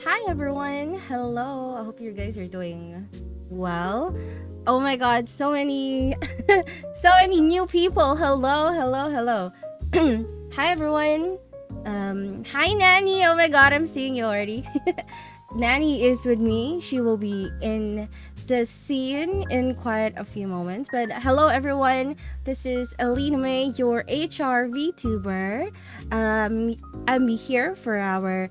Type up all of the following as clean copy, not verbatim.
Hi everyone. Hello. I hope you guys are doing well. Oh my god, so many so many new people. Hello, hello, hello. Hi everyone. Hi Nanny. Oh my god, I'm seeing you already. Nanny is with me. She will be in the scene in quite a few moments. But hello everyone. This is Alina May, your HR VTuber. I'm here for our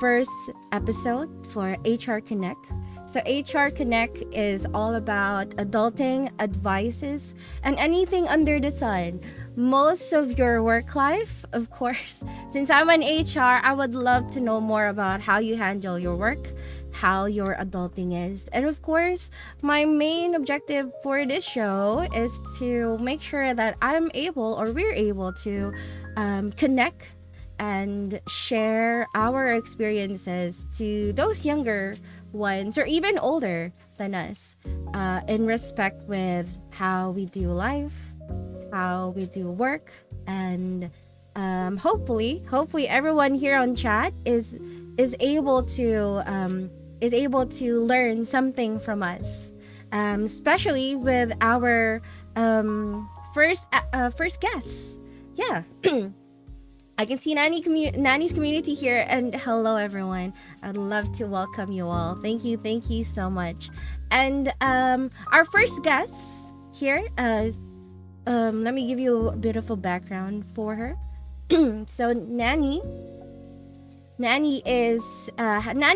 first episode for HR Connect. So HR Connect is all about adulting advices and anything under the sun. Most of your work life, of course. Since I'm an HR, I would love to know more about how you handle your work, how your adulting is. And of course, my main objective for this show is to make sure that I'm able or we're able to connect and share our experiences to those younger ones or even older than us in respect with how we do life, how we do work, and hopefully everyone here on chat is able to learn something from us, especially with our first guests. Yeah. I can see Nanny's community here, and hello everyone. I'd love to welcome you all. Thank you so much. And our first guest here let me give you a bit of a background for her. So Nanny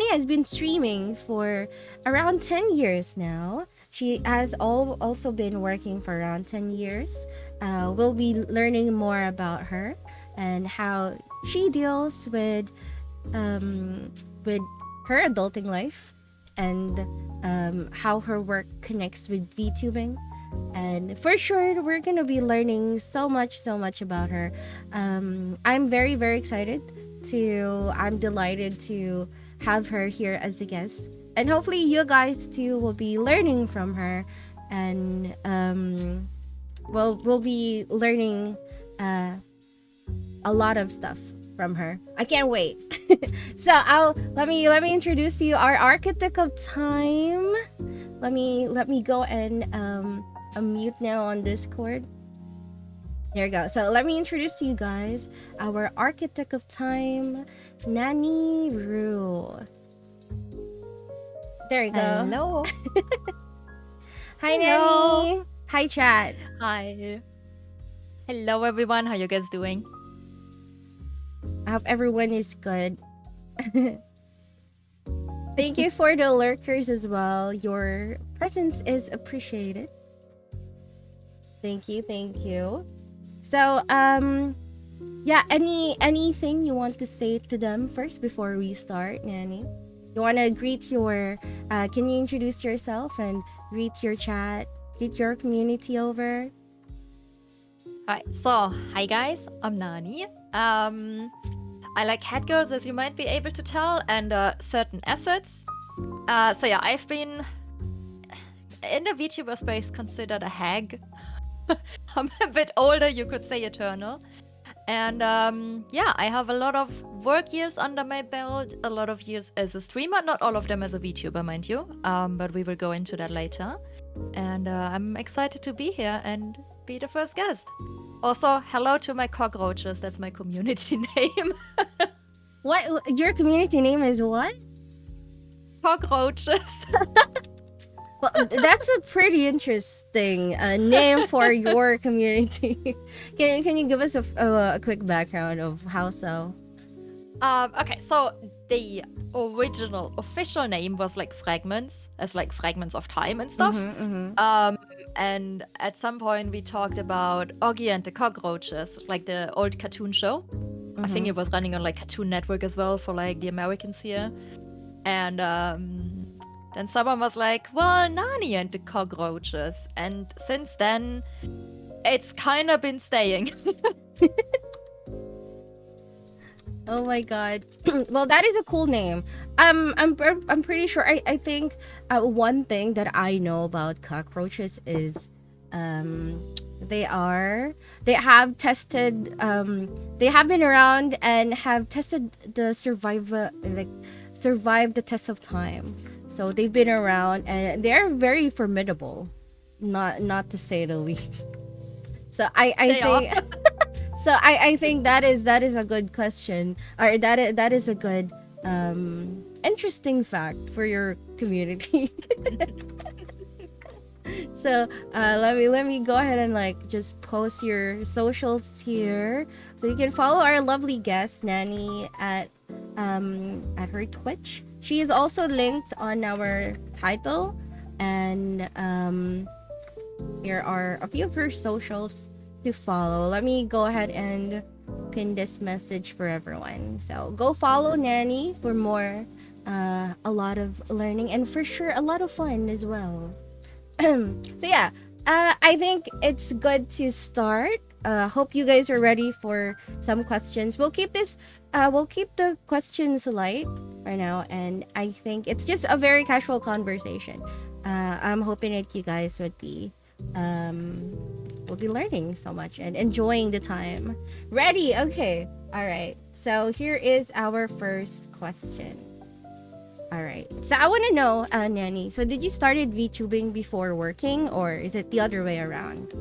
has been streaming for around 10 years now. She has also been working for around 10 years. We'll be learning more about her and how she deals with her adulting life, and how her work connects with VTubing. And for sure, we're gonna be learning so much about her. I'm very, very excited I'm delighted to have her here as a guest. And hopefully you guys too will be learning from her, and we'll be learning a lot of stuff from her. I can't wait. So let me introduce to you our architect of time. Let me go and unmute now on Discord. There we go. So let me introduce to you guys our architect of time, Nanny Rue. There you go. Hello. Hi, Hello. Nanny. Hi, chat. Hi. Hello, everyone. How you guys doing? I hope everyone is good. Thank you for the lurkers as well. Your presence is appreciated. Thank you. So, yeah, anything you want to say to them first before we start, Nanny? You want to greet your, can you introduce yourself and greet your chat, greet your community over? Alright, so hi guys, I'm Nani. I like hat girls, as you might be able to tell, and certain assets. So yeah, I've been in the VTuber space considered a hag. I'm a bit older, you could say eternal. And yeah, I have a lot of work years under my belt, a lot of years as a streamer, not all of them as a VTuber, mind you, but we will go into that later. And I'm excited to be here and be the first guest. Also, hello to my cockroaches, that's my community name. What? Your community name is what? Cockroaches. Well, that's a pretty interesting name for your community. Can you give us a quick background of how so? Okay, so the original official name was like Fragments, as like fragments of time and stuff. And at some point we talked about Oggy and the Cockroaches, like the old cartoon show. I think it was running on like Cartoon Network as well for like the Americans here. And then someone was like, well, Nani and the Cockroaches. And since then, it's kind of been staying. Oh my god. Well, that is a cool name. I'm pretty sure. I think one thing that I know about cockroaches is They are. They have tested. They have been around and have tested the survived the test of time. So they've been around and they're very formidable, not to say the least. So I They are. think so I think that is a good question, or that is a good interesting fact for your community. So let me go ahead and like just post your socials here, so you can follow our lovely guest Nanny at her Twitch. She is also linked on our title, and here are a few of her socials to follow. Let me go ahead and pin this message for everyone. So go follow Nanny for more, a lot of learning and for sure a lot of fun as well. So yeah, I think it's good to start. Hope you guys are ready for some questions. We'll keep the questions light right now, and I think it's just a very casual conversation. I'm hoping that you guys will be learning so much and enjoying the time. Ready? Okay. All right. So here is our first question. All right. So I want to know, Nanny. So did you started VTubing before working, or is it the other way around?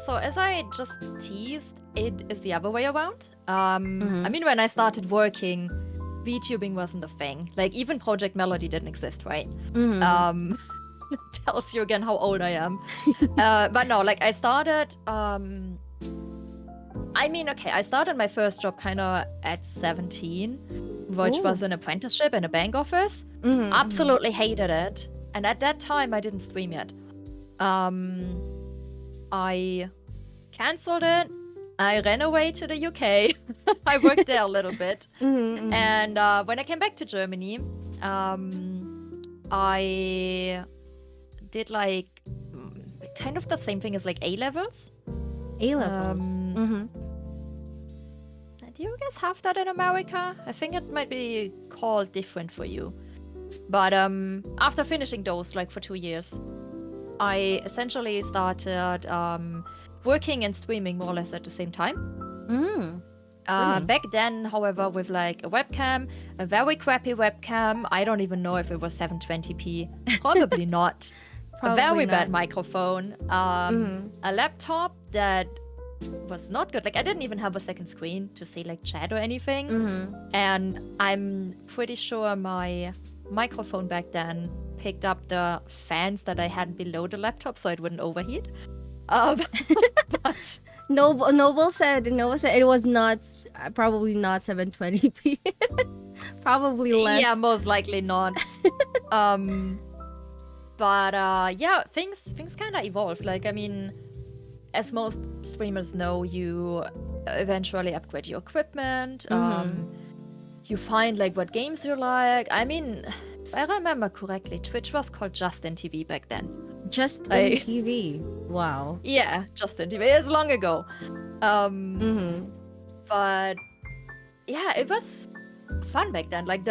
So as I just teased, it is the other way around. I mean, when I started working, VTubing wasn't a thing. Like, even Project Melody didn't exist, right? Tells you again how old I am. But no, like I started. I mean, okay, I started my first job kind of at 17, which was an apprenticeship in a bank office. Absolutely hated it. And at that time, I didn't stream yet. I cancelled it. I ran away to the UK. I worked there a little bit. And when I came back to Germany, I did like kind of the same thing as like A-levels. A-levels. Do you guys have that in America? I think it might be called different for you. But after finishing those, like for 2 years, I essentially started working and streaming more or less at the same time. Back then, however, with like a webcam, a very crappy webcam. I don't even know if it was 720p. Probably not. A very bad microphone. A laptop that was not good. Like, I didn't even have a second screen to see like chat or anything. And I'm pretty sure my microphone back then picked up the fans that I had below the laptop so it wouldn't overheat. But Noble said it was not, probably not 720p. Probably less. Yeah, most likely not. But yeah, things kind of evolved. Like, I mean, as most streamers know, you eventually upgrade your equipment. You find like what games you like. I mean, if I remember correctly, Twitch was called Justin TV back then. Justin TV. Wow. Yeah, Justin TV. It's long ago. But yeah, it was fun back then. Like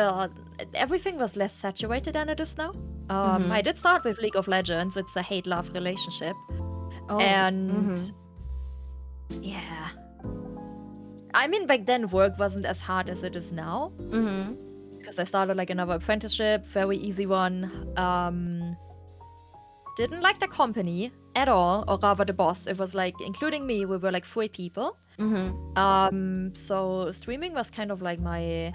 everything was less saturated than it is now. I did start with League of Legends. It's a hate-love relationship. Yeah. I mean, back then work wasn't as hard as it is now. Because I started like another apprenticeship, very easy one. Didn't like the company at all, or rather the boss. It was like, including me, we were like 3 people. So streaming was kind of like my,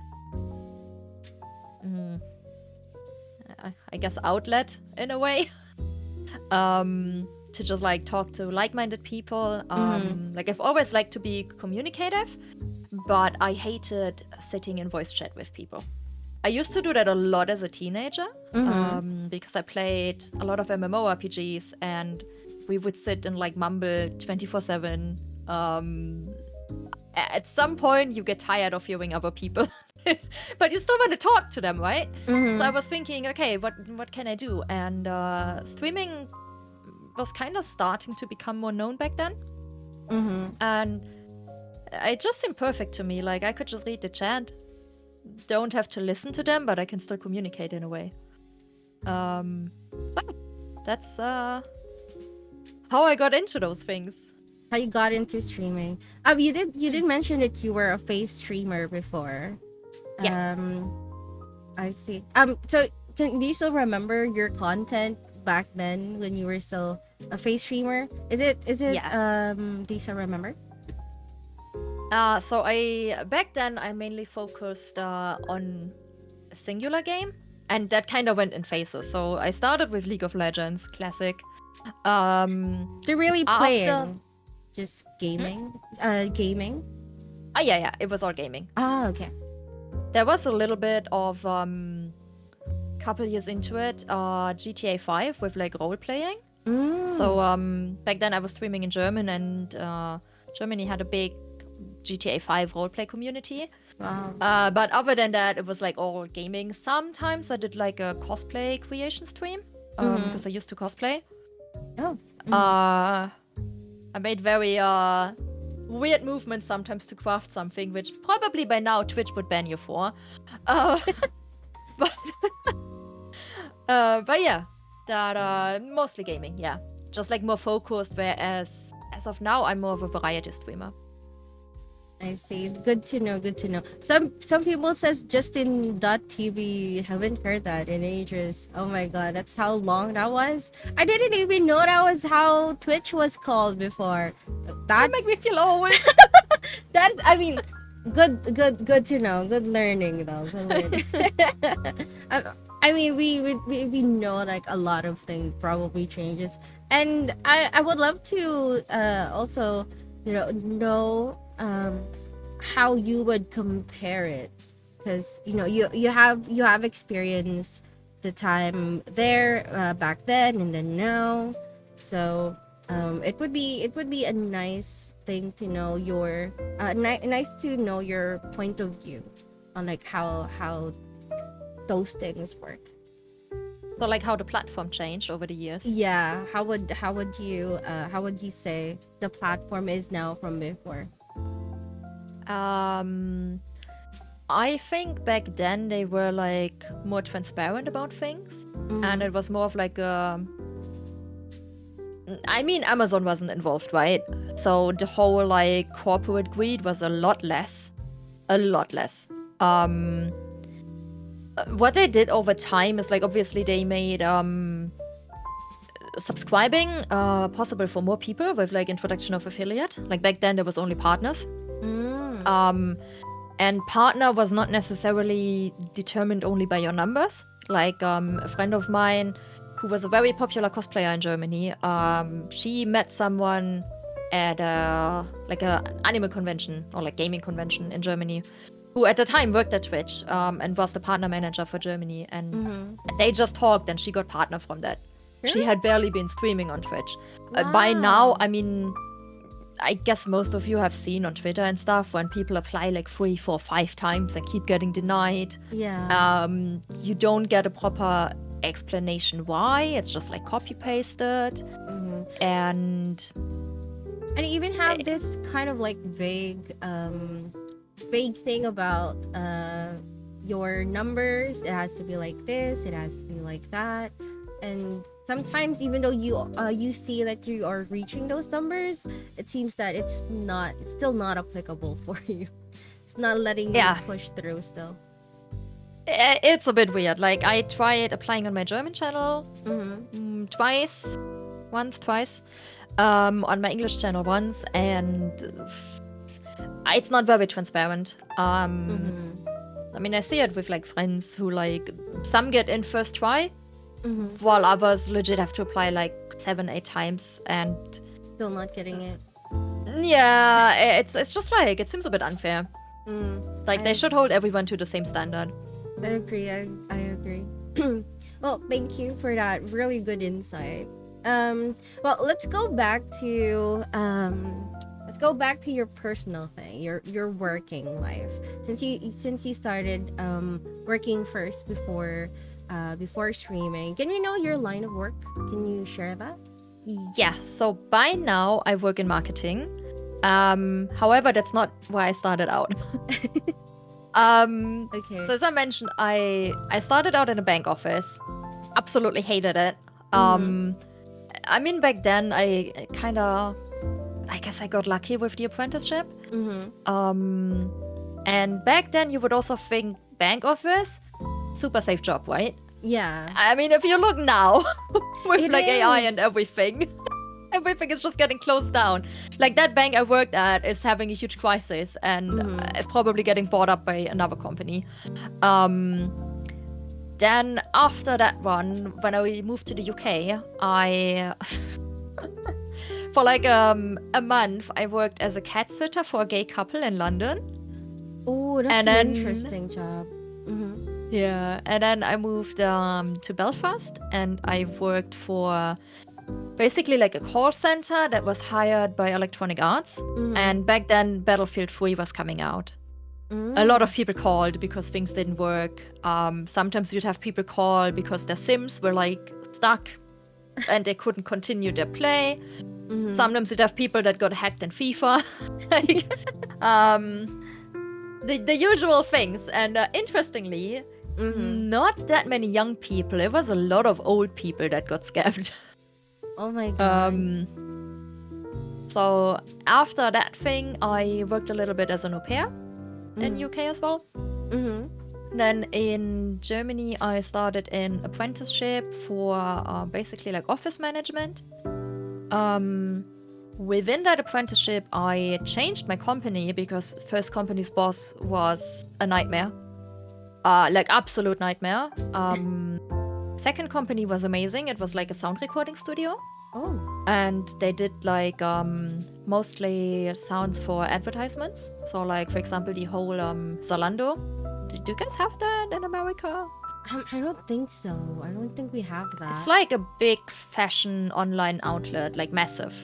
I guess, outlet in a way. To just like talk to like-minded people. Like, I've always liked to be communicative, but I hated sitting in voice chat with people. I used to do that a lot as a teenager, because I played a lot of MMORPGs, and we would sit and like mumble 24/7. At some point, you get tired of hearing other people, but you still want to talk to them, right? So I was thinking, okay, what can I do? And streaming was kind of starting to become more known back then. And it just seemed perfect to me. Like, I could just read the chat, don't have to listen to them, but I can still communicate in a way. So that's how how I got into those things. How you got into streaming? You did mention that you were a face streamer before. Yeah. I see. So do you still remember your content back then when you were still a face streamer? Is it? Yeah. Do you still remember? So back then I mainly focused on a singular game, and that kind of went in phases. So I started with League of Legends, classic. So really After playing, just gaming. Gaming. oh yeah, it was all gaming. Ah, okay. There was a little bit of couple years into it, GTA 5 with like role playing. So back then I was streaming in German, and Germany had a big GTA 5 roleplay community. Wow. But other than that, it was like all gaming. Sometimes I did like a cosplay creation stream because I used to cosplay. Oh. I made very weird movements sometimes to craft something, which probably by now Twitch would ban you for. But but yeah, that mostly gaming. Yeah, just like more focused. Whereas as of now, I'm more of a variety streamer. I see. Good to know. Good to know. Some people says Justin.tv. Haven't heard that in ages. Oh my god, that's how long that was. I didn't even know that was how Twitch was called before. That make me feel old. That's. I mean, good to know. Good learning though. Good learning. I mean, we know like a lot of things probably changes, and I would love to also know how you would compare it, because you have experienced the time there back then and then now, so it would be a nice thing to know your nice to know your point of view on like how those things work. So like how the platform changed over the years. Yeah, how would you say the platform is now from before? I think back then they were like more transparent about things, and it was more of like I mean, Amazon wasn't involved, right? So the whole like corporate greed was a lot less. What they did over time is like obviously they made subscribing possible for more people with like introduction of affiliate. Like back then there was only partners. And partner was not necessarily determined only by your numbers. Like a friend of mine who was a very popular cosplayer in Germany, she met someone at like a anime convention or like gaming convention in Germany, who at the time worked at Twitch and was the partner manager for Germany. And they just talked, and she got partner from that. Really? She had barely been streaming on Twitch. Wow. By now, I mean, I guess most of you have seen on Twitter and stuff when people apply like 3, 4, 5 times and keep getting denied. Yeah. You don't get a proper explanation why. It's just like copy pasted. And even have this kind of like vague thing about your numbers. It has to be like this, it has to be like that, and sometimes even though you see that you are reaching those numbers, it seems that it's still not applicable for you. It's not letting you push through still. It's a bit weird. Like I tried applying on my German channel twice, on my English channel once, and it's not very transparent. I mean, I see it with like friends who like some get in first try, while others legit have to apply like 7, 8 times and still not getting it. Yeah, it's just like it seems a bit unfair. Like they should hold everyone to the same standard. I agree. I agree. Well, thank you for that really good insight. Well, let's go back to your personal thing, your working life. Since you started working first before streaming, can we know your line of work? Can you share that? Yeah, so by now I work in marketing. However, that's not where I started out. Okay. So as I mentioned, I started out in a bank office. Absolutely hated it. I mean, back then I guess I got lucky with the apprenticeship. And back then you would also think bank office, super safe job, right? Yeah. I mean, if you look now with It like AI and is. everything, everything is just getting closed down. Like that bank I worked at is having a huge crisis and is probably getting bought up by another company. Then after that one, when I moved to the UK, I for like a month I worked as a cat sitter for a gay couple in London. Oh, that's And an then- interesting job. Yeah, and then I moved to Belfast and I worked for basically like a call center that was hired by Electronic Arts. And back then Battlefield 3 was coming out. A lot of people called because things didn't work. Sometimes you'd have people call because their Sims were like stuck and they couldn't continue their play. Sometimes you'd have people that got hacked in FIFA. Like, the usual things. And interestingly, not that many young people. It was a lot of old people that got scammed. Oh my god. So after that thing, I worked a little bit as an au pair in UK as well. Then in Germany, I started an apprenticeship for basically like office management. Within that apprenticeship, I changed my company because first company's boss was a nightmare. Like absolute nightmare. Second company was amazing. It was like a sound recording studio. Oh. And they did like mostly sounds for advertisements. So like, for example, the whole Zalando. Do you guys have that in America? I don't think so. I don't think we have that. It's like a big fashion online outlet, like massive.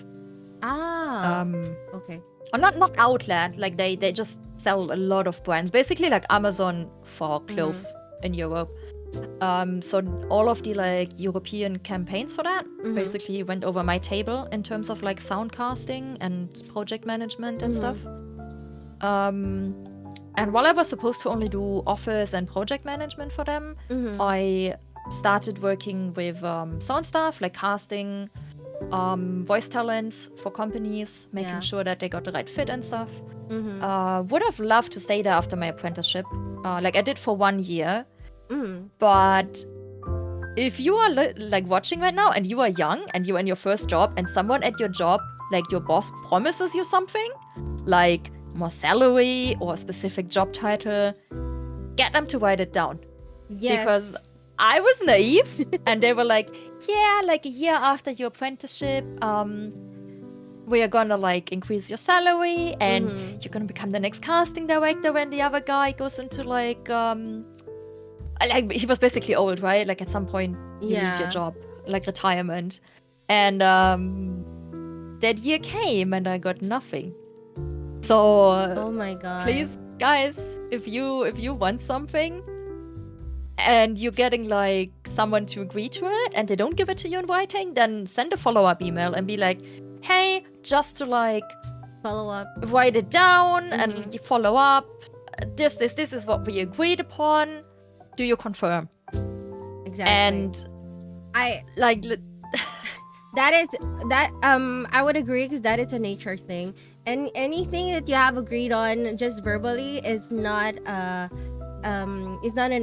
Okay. Or not outlet, like they just sell a lot of brands. Basically like Amazon for clothes in Europe. So all of the like European campaigns for that basically went over my table in terms of like sound casting and project management and stuff. And while I was supposed to only do office and project management for them, I started working with sound stuff like casting, voice talents for companies, making sure that they got the right fit and stuff. Would have loved to stay there after my apprenticeship. Like I did for 1 year. But if you are like watching right now and you are young and you're in your first job and someone at your job, like your boss promises you something, like more salary or a specific job title, get them to write it down. Yes. Because I was naive and they were like, yeah, like a year after your apprenticeship, we are gonna like increase your salary and you're gonna become the next casting director when the other guy goes into like he was basically old, right? Like at some point you leave your job, like retirement. And that year came and I got nothing. So oh my god. please, guys, if you want something and you're getting like someone to agree to it and they don't give it to you in writing, then send a follow-up email and be like, hey, just to like Follow up. write it down and you follow up. This is what we agreed upon. Do you confirm? Exactly. And I like I would agree because that is a nature thing. And anything that you have agreed on just verbally is not an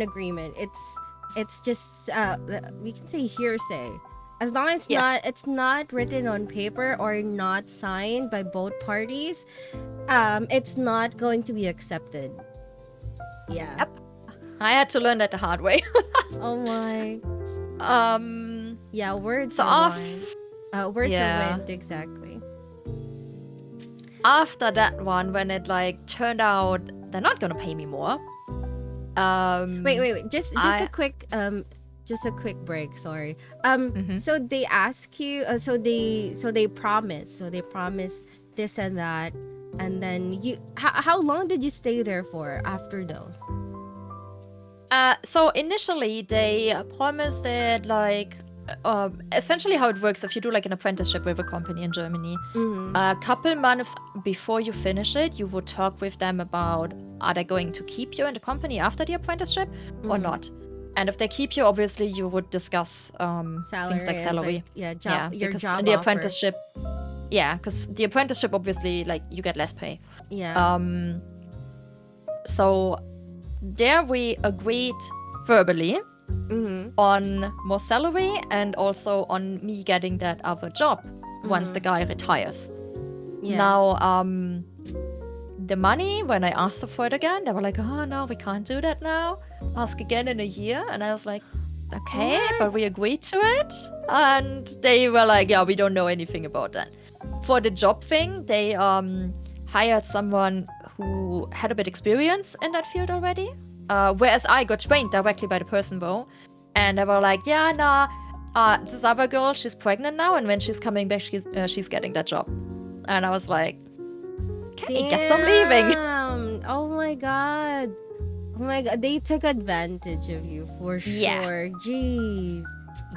agreement. It's just we can say hearsay. As long as it's not written on paper or not signed by both parties, it's not going to be accepted. Yeah. Yep. I had to learn that the hard way. Oh my. Yeah, words So are off- wine. Words Yeah. are wind, exactly. After that one, when it like turned out they're not gonna pay me more. Wait. Just I- a quick break. Sorry. Mhm. So they ask you. So they promise. So they promise this and that, and then you. How long did you stay there for after those? So initially they promised that like essentially how it works if you do like an apprenticeship with a company in Germany, a couple months before you finish it, you would talk with them about are they going to keep you in the company after the apprenticeship or not. And if they keep you, obviously you would discuss Salary things like and salary. your Because job in the offer. apprenticeship, because the apprenticeship, obviously, like, you get less pay. Yeah. So there we agreed verbally on more salary and also on me getting that other job once the guy retires. Yeah. Now, the money, when I asked for it again, they were like, oh, no, we can't do that now. Ask again in a year. And I was like, okay, but we agreed to it. And they were like, yeah, we don't know anything about that. For the job thing, they hired someone who had a bit experience in that field already. Whereas I got trained directly by the person, though. And they were like, yeah, nah, this other girl, she's pregnant now. And when she's coming back, she's getting that job. And I was like, okay, guess I'm leaving. Oh my god. Oh my god. They took advantage of you for sure. Jeez.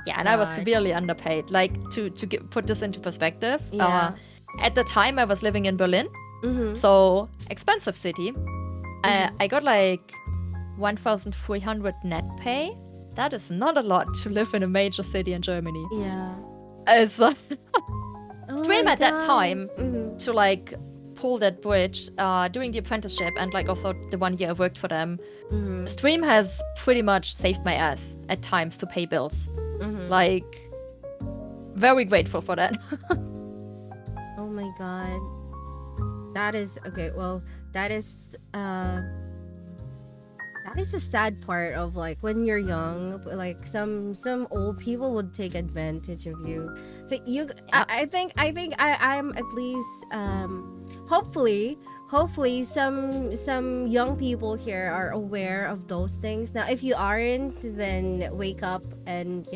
Yeah, and I was severely underpaid. Like, to put this into perspective, Yeah. at the time I was living in Berlin, so expensive city. I got like 1,300 net pay. That is not a lot to live in a major city in Germany. Yeah. So Oh Stream my at that God. time to like pull that bridge, doing the apprenticeship and like also the 1 year I worked for them. Stream has pretty much saved my ass at times to pay bills. Like, very grateful for that. Oh my god. That is okay, well, that is a sad part of like when you're young, like some old people would take advantage of you. So you I think I'm at least hopefully some young people here are aware of those things. Now if you aren't, then wake up and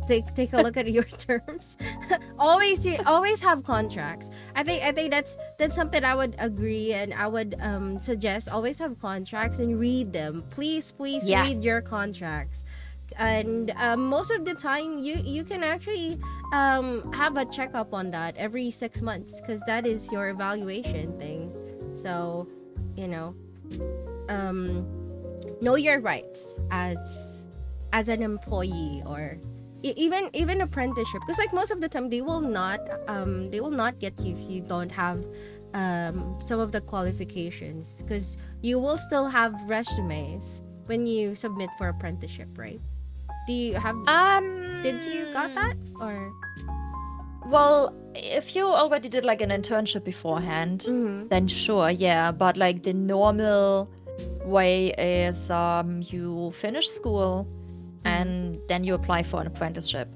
take a look at your terms. always have contracts. I think that's something I would agree, and I would suggest always have contracts and read them. Please read your contracts. And most of the time you can actually have a checkup on that every 6 months, because that is your evaluation thing. So know your rights as an employee, or even apprenticeship, because like most of the time they will not get you if you don't have some of the qualifications, because you will still have resumes when you submit for apprenticeship, right? Do you have did you got that, or? Well, if you already did like an internship beforehand, then sure, yeah. But like the normal way is you finish school and then you apply for an apprenticeship.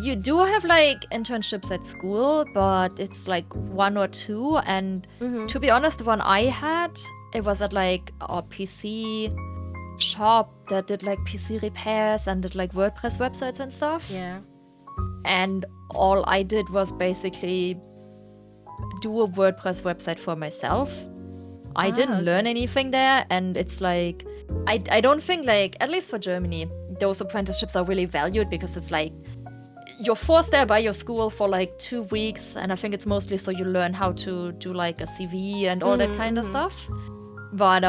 You do have like internships at school, but it's like 1 or 2. And to be honest, the one I had, it was at like a PC shop that did like PC repairs and did like WordPress websites and stuff. Yeah. And all I did was basically do a WordPress website for myself. I didn't learn anything there, and it's like I don't think, like, at least for Germany, those apprenticeships are really valued, because it's like you're forced there by your school for like 2 weeks, and I think it's mostly so you learn how to do like a CV and all that kind of stuff. But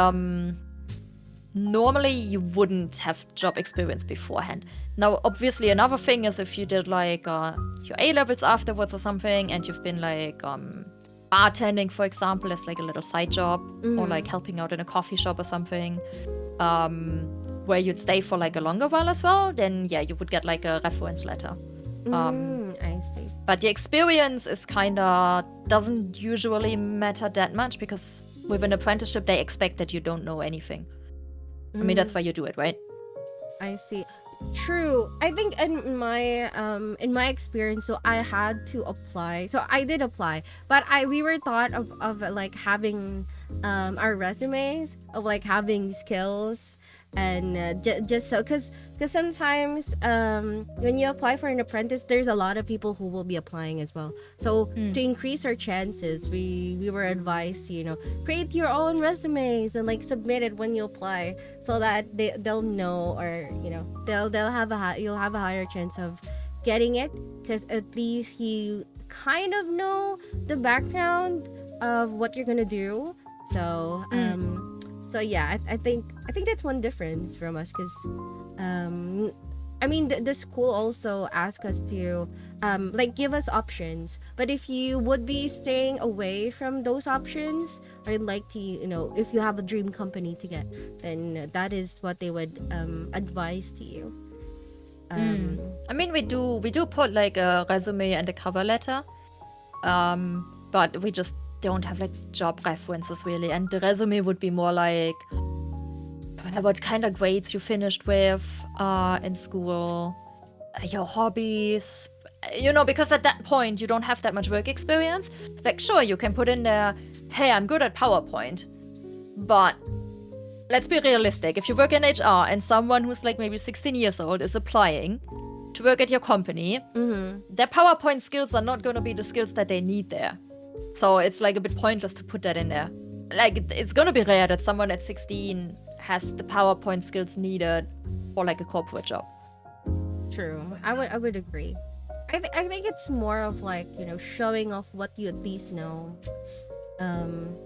normally you wouldn't have job experience beforehand. Now, obviously, another thing is if you did like your A-levels afterwards or something, and you've been like bartending, for example, as like a little side job, or like helping out in a coffee shop or something, where you'd stay for like a longer while as well, then yeah, you would get like a reference letter. I see. But the experience is doesn't usually matter that much, because with an apprenticeship, they expect that you don't know anything. I mean, that's why you do it, right? I see. True. I think in my experience, so I had to apply. So I did apply, but we were thought of like having our resumes, of like having skills, and just so because sometimes when you apply for an apprentice, there's a lot of people who will be applying as well. So to increase our chances, we were advised to create your own resumes and like submit it when you apply, so that they'll know, or they'll have you'll have a higher chance of getting it, because at least you kind of know the background of what you're gonna do. So So yeah, I think that's one difference from us, because I mean, the school also ask us to like give us options. But if you would be staying away from those options, or like to, if you have a dream company to get, then that is what they would advise to you. I mean, we do put like a resume and a cover letter, but we just don't have like job references really. And the resume would be more like what kind of grades you finished with in school, your hobbies, because at that point you don't have that much work experience. Like, sure, you can put in there, hey, I'm good at PowerPoint, but let's be realistic. If you work in HR and someone who's like maybe 16 years old is applying to work at your company, their PowerPoint skills are not going to be the skills that they need there. So it's like a bit pointless to put that in there. Like, it's going to be rare that someone at 16 has the PowerPoint skills needed for like a corporate job. True. I would agree. I think it's more of like, showing off what you at least know.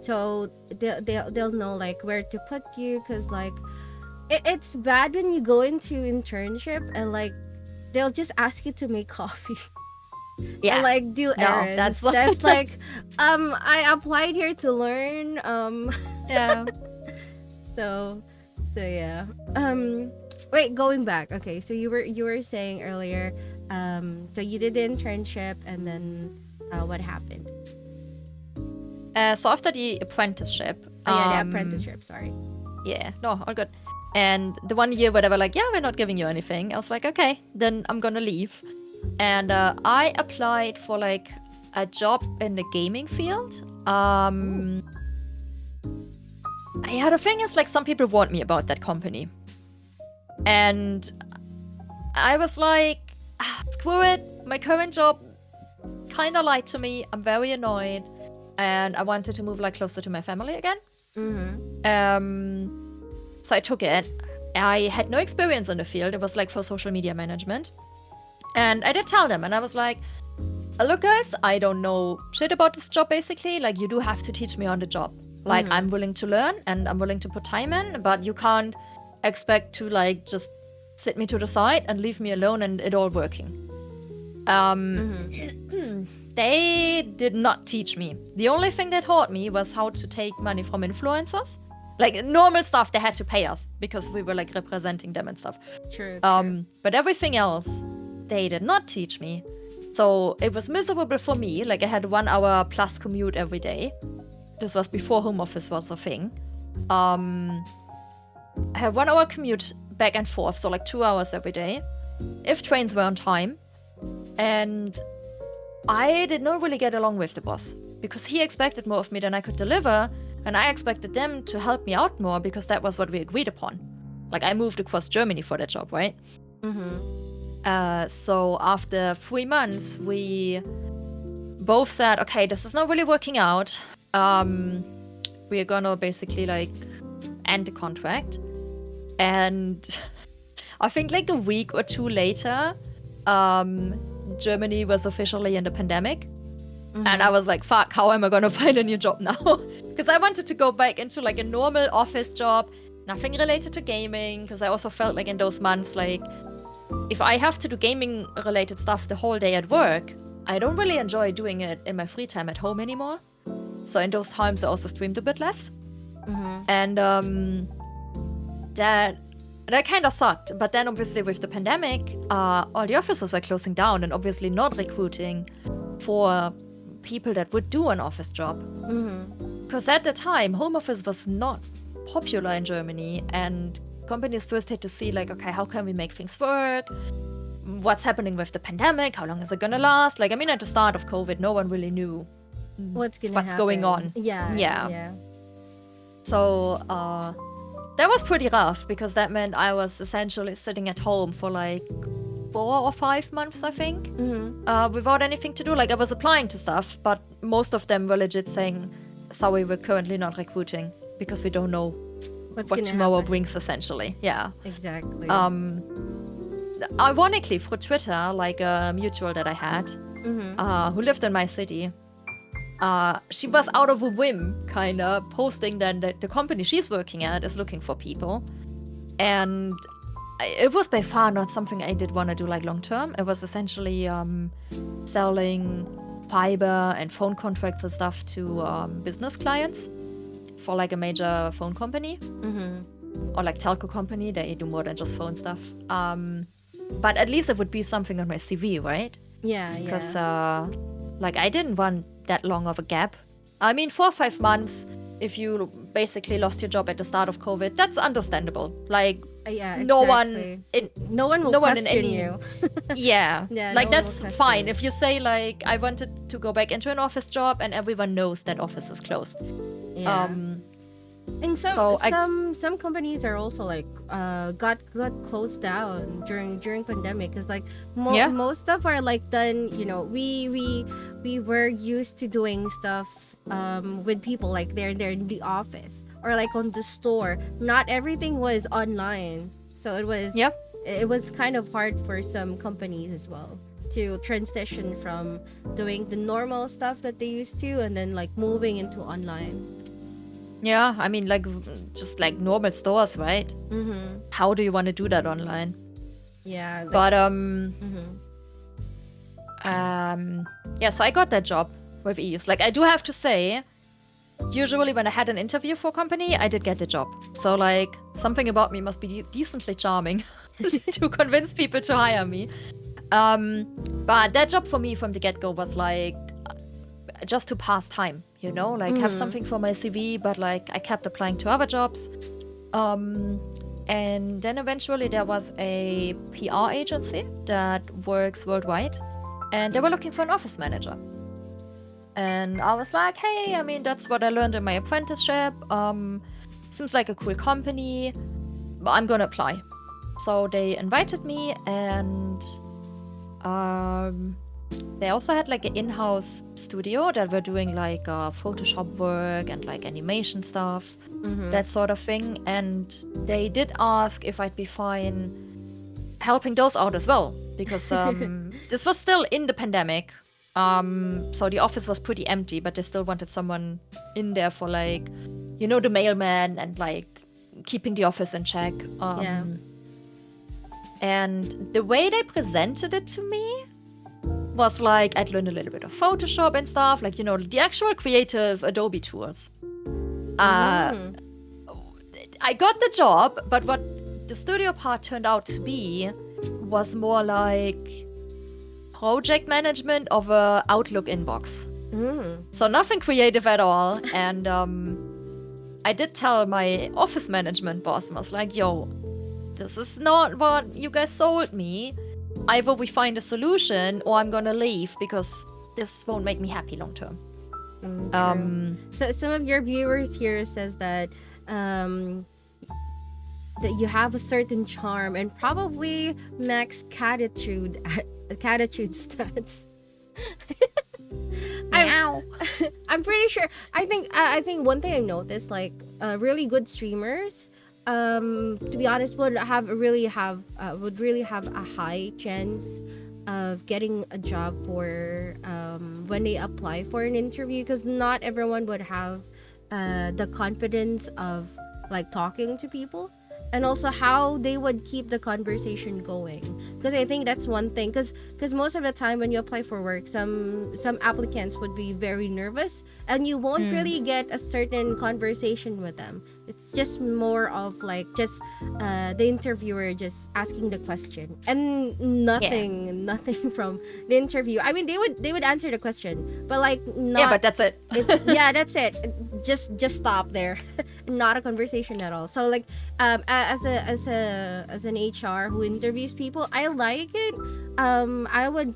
So they'll know like where to put you, because like it's bad when you go into internship and like they'll just ask you to make coffee. Yeah. And like do errands. That's like I applied here to learn. Yeah. So yeah. Wait, going back. Okay, so you were saying earlier, so you did the internship, and then what happened? So after the apprenticeship. The apprenticeship, sorry. Yeah, no, all good. And the 1 year where they were like, yeah, we're not giving you anything. I was like, okay, then I'm gonna leave. And I applied for like a job in the gaming field. Yeah, the thing is, like, some people warned me about that company. And I was like, screw it. My current job kind of lied to me. I'm very annoyed. And I wanted to move like closer to my family again. So I took it. I had no experience in the field. It was like for social media management. And I did tell them, and I was like, look guys, I don't know shit about this job basically. Like, you do have to teach me on the job. Like, I'm willing to learn and I'm willing to put time in, but you can't expect to like just sit me to the side and leave me alone and it all working. They did not teach me. The only thing they taught me was how to take money from influencers. Like, normal stuff, they had to pay us because we were like representing them and stuff. True. But everything else, they did not teach me. So it was miserable for me. Like, I had 1 hour plus commute every day. This was before home office was a thing. I had 1 hour commute back and forth, so like 2 hours every day, if trains were on time. And I did not really get along with the boss because he expected more of me than I could deliver, and I expected them to help me out more because that was what we agreed upon. Like, I moved across Germany for that job, right? So after 3 months, we both said, okay, this is not really working out. We are gonna basically like end the contract. And I think like a week or 2 later, Germany was officially in the pandemic. And I was like, fuck, how am I gonna find a new job now? Because I wanted to go back into like a normal office job, nothing related to gaming, because I also felt like in those months, like, if I have to do gaming related stuff the whole day at work, I don't really enjoy doing it in my free time at home anymore. So in those times I also streamed a bit less. And that kind of sucked. But then obviously with the pandemic, all the offices were closing down and obviously not recruiting for people that would do an office job. Because at the time, home office was not popular in Germany, and companies first had to see like, okay, how can we make things work? What's happening with the pandemic? How long is it gonna last? Like, I mean, at the start of COVID, no one really knew what's going on. Yeah. So that was pretty rough because that meant I was essentially sitting at home for like 4 or 5 months, I think, without anything to do. Like, I was applying to stuff, but most of them were legit saying, sorry, we're currently not recruiting because we don't know what tomorrow brings, essentially. Yeah. Exactly. Ironically, through Twitter, like a mutual that I had, who lived in my city, she was out of a whim kind of posting that the company she's working at is looking for people. And it was by far not something I did want to do like long term. It was essentially selling fiber and phone contracts and stuff to business clients for like a major phone company or like telco company. They do more than just phone stuff. But at least it would be something on my CV, right? Yeah, Because like I didn't want that long of a gap. I mean, 4 or 5 months, if you basically lost your job at the start of COVID, that's understandable. Like, yeah, no exactly. No one will question you. Yeah, Yeah, like no one will that's question fine. you. If you say like I wanted to go back into an office job and everyone knows that office is closed. Yeah. And so some companies are also like got closed down during pandemic, because like most stuff are like done, you know, we were used to doing stuff with people, like they're in the office or like on the store. Not everything was online, so it was kind of hard for some companies as well to transition from doing the normal stuff that they used to and then like moving into online. Yeah, I mean, like just like normal stores, right? How do you want to do that online? Yeah, like, but yeah, so I got that job with ease. Like, I do have to say, usually when I had an interview for a company, I did get the job. So like something about me must be decently charming to convince people to hire me. But that job for me from the get-go was like just to pass time, you know, like have something for my CV, but like I kept applying to other jobs. And then eventually there was a PR agency that works worldwide, and they were looking for an office manager. And I was like, hey, I mean, that's what I learned in my apprenticeship. Seems like a cool company, but I'm gonna apply. So they invited me, and they also had like an in-house studio that were doing like Photoshop work and like animation stuff, that sort of thing. And they did ask if I'd be fine helping those out as well, because this was still in the pandemic. So the office was pretty empty, but they still wanted someone in there for like, you know, the mailman and like keeping the office in check. And the way they presented it to me was like I'd learned a little bit of Photoshop and stuff, like, you know, the actual creative Adobe tools. I got the job, but what the studio part turned out to be was more like project management of a Outlook inbox. So nothing creative at all. And I did tell my office management boss, I was like, yo, this is not what you guys sold me. Either we find a solution or I'm gonna leave, because this won't make me happy long term. So some of your viewers here says that that you have a certain charm and probably max catitude stats. I'm pretty sure. I think one thing I've noticed, like really good streamers, to be honest, would really have a high chance of getting a job for when they apply for an interview, because not everyone would have the confidence of like talking to people, and also how they would keep the conversation going. Because I think that's one thing, because most of the time when you apply for work, some applicants would be very nervous and you won't really get a certain conversation with them. It's just more of like just the interviewer just asking the question and nothing from the interview. I mean, they would answer the question, but like not, but that's it. That's it. Just stop there. Not a conversation at all. So like as an HR who interviews people, I like it. I would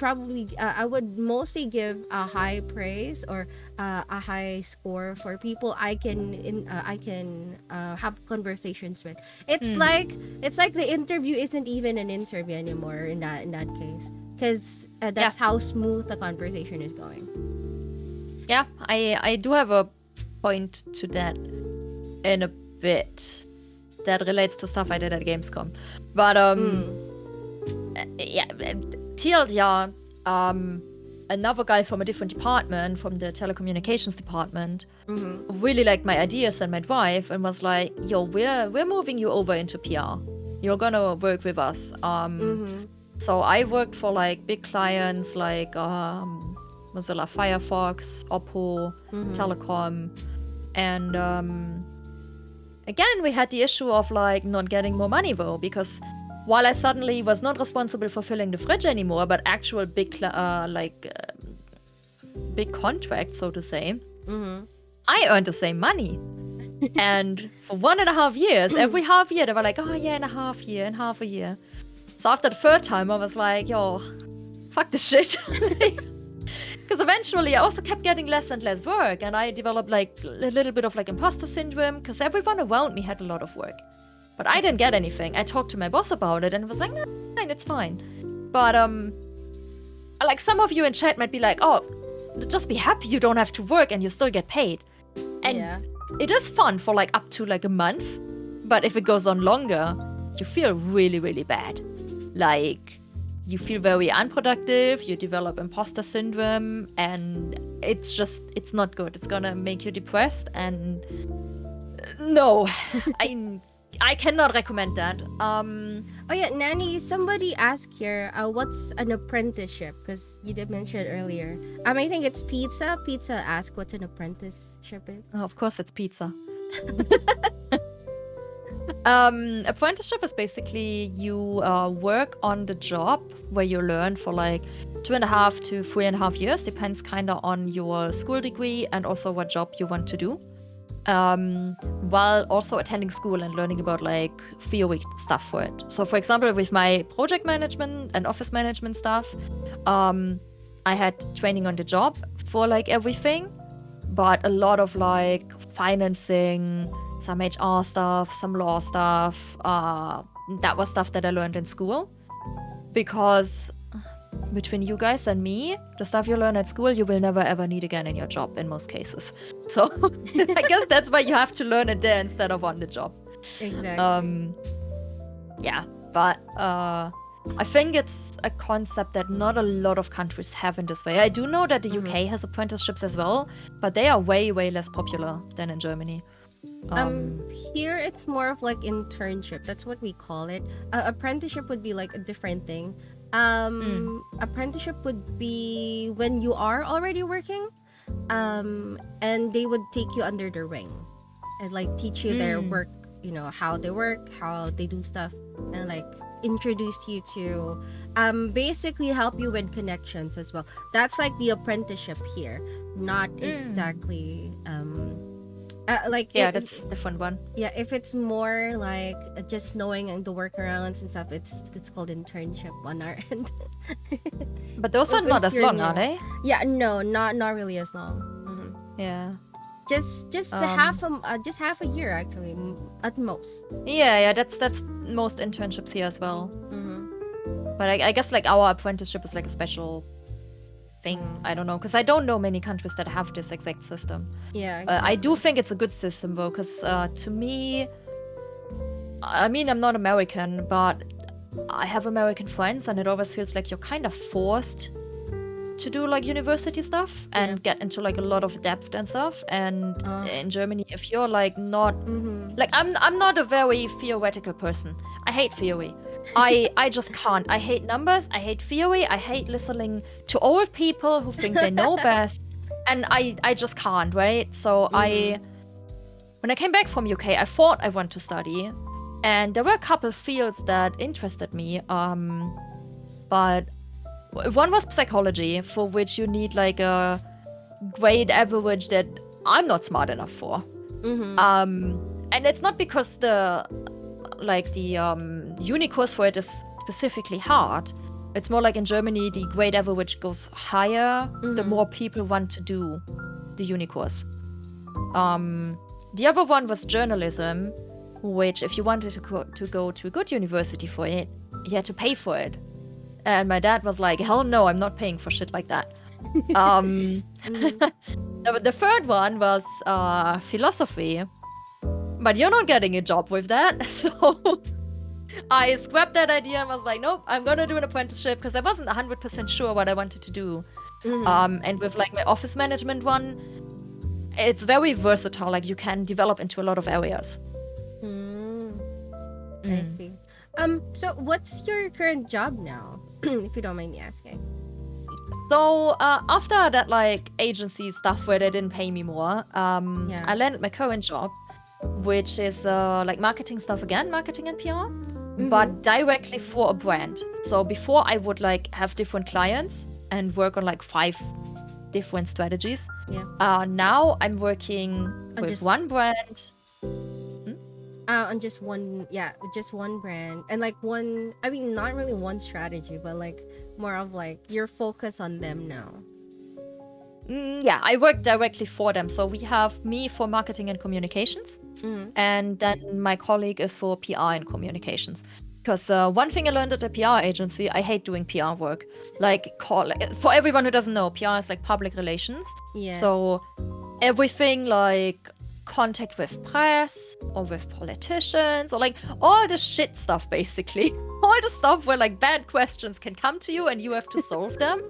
mostly give a high praise or a high score for people I can have conversations with. It's like the interview isn't even an interview anymore in that case, because that's how smooth the conversation is going. Yeah, I do have a point to that in a bit that relates to stuff I did at Gamescom. But yeah, TLDR, another guy from a different department, from the telecommunications department, Mm-hmm. really liked my ideas and my drive, and was like, "Yo, we're moving you over into PR. You're gonna work with us." Mm-hmm. So I worked for like big clients like Mozilla Firefox, Oppo, Telecom, and again we had the issue of like not getting more money though, because while I suddenly was not responsible for filling the fridge anymore, but actual big big contract, so to say, Mm-hmm. I earned the same money. And for 1.5 years, every half year they were like, "Oh yeah, in a half year, in half a year." So after the third time, I was like, "Yo, fuck this shit." Because eventually I also kept getting less and less work, and I developed like a little bit of like imposter syndrome, because everyone around me had a lot of work. But I didn't get anything. I talked to my boss about it and was like, "No, it's fine." But like some of you in chat might be like, "Oh, just be happy you don't have to work and you still get paid." And Yeah. it is fun for like up to like a month, but if it goes on longer, you feel really, really bad. Like you feel very unproductive, you develop imposter syndrome, and it's not good. It's gonna make you depressed, and no, I cannot recommend that. Oh yeah, Nanny, somebody asked here, what's an apprenticeship? Because you did mention it earlier. I think it's Pizza. Pizza asked what an apprenticeship is. Of course it's pizza. Apprenticeship is basically you work on the job where you learn for like 2.5 to 3.5 years, depends kind of on your school degree and also what job you want to do, while also attending school and learning about like theory stuff for it. So for example, with my project management and office management stuff, I had training on the job for like everything, but a lot of like financing, some HR stuff, some law stuff, that was stuff that I learned in school. Because between you guys and me, the stuff you learn at school, you will never ever need again in your job in most cases. So I guess that's why you have to learn it there instead of on the job. Exactly. Yeah, but I think it's a concept that not a lot of countries have in this way. I do know that the UK has apprenticeships as well, but they are way, way less popular than in Germany. Here it's more of like internship. That's what we call it. Apprenticeship would be like a different thing. Apprenticeship would be when you are already working, and they would take you under their wing and like teach you their work, how they work, how they do stuff, and like introduce you to basically help you with connections as well. That's like the apprenticeship here, not exactly that's a different one. Yeah, if it's more like just knowing the workarounds and stuff, it's called internship on our end. But those are not as long, are they? Yeah, no, not really as long. Yeah. Just half a year actually, at most. Yeah, that's most internships here as well. But I guess like our apprenticeship is like a special thing. I don't know, because I don't know many countries that have this exact system. Yeah, exactly. I do think it's a good system though, because to me, I mean, I'm not American, but I have American friends, and it always feels like you're kind of forced to do like university stuff and get into like a lot of depth and stuff. And in Germany, if you're like not like I'm not a very theoretical person. I hate theory. I just can't. I hate numbers. I hate theory. I hate listening to old people who think they know best. And I just can't, right? So when I came back from UK, I thought I want to study, and there were a couple fields that interested me. But one was psychology, for which you need like a grade average that I'm not smart enough for. And it's not because the uni course for it is specifically hard. It's more like in Germany, the grade average goes higher the more people want to do the uni course. The other one was journalism, which if you wanted to go to a good university for it, you had to pay for it. And my dad was like, hell no, I'm not paying for shit like that. The third one was philosophy. But you're not getting a job with that. So I scrapped that idea and was like, nope, I'm gonna do an apprenticeship, because I wasn't 100% sure what I wanted to do. And with like my office management one, it's very versatile. Like you can develop into a lot of areas. I see. So what's your current job now, if you don't mind me asking? So after that like agency stuff where they didn't pay me more, Yeah. I landed my current job, which is like marketing stuff again, marketing and PR, but directly for a brand. So before I would like have different clients and work on like 5 different strategies. Yeah. Now I'm working with just- one brand. On just one, just one brand, and like one. I mean, not really one strategy, but like more of like your focus on them now. Yeah, I work directly for them. So we have me for marketing and communications, and then my colleague is for PR and communications. Because one thing I learned at the PR agency, I hate doing PR work. Like, for everyone who doesn't know, PR is like public relations. Yes. So everything like contact with press or with politicians or like all the shit stuff, basically. All the stuff where like bad questions can come to you and you have to solve them.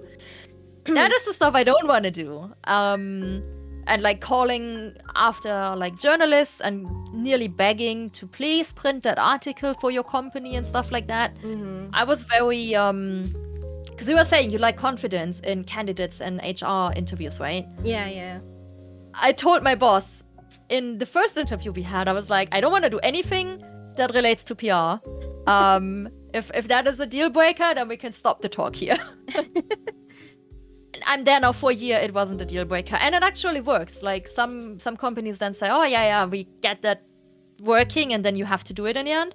That is the stuff I don't want to do. And like calling after like journalists and nearly begging to please print that article for your company and stuff like that. I was very because you were saying you like confidence in candidates and HR interviews, right? Yeah. I told my boss in the first interview we had, I was like, I don't want to do anything that relates to PR. If that is a deal breaker, then we can stop the talk here. I'm there now for a year. It wasn't a deal breaker, and it actually works. Like some companies then say, "Oh yeah, we get that working," and then you have to do it in the end.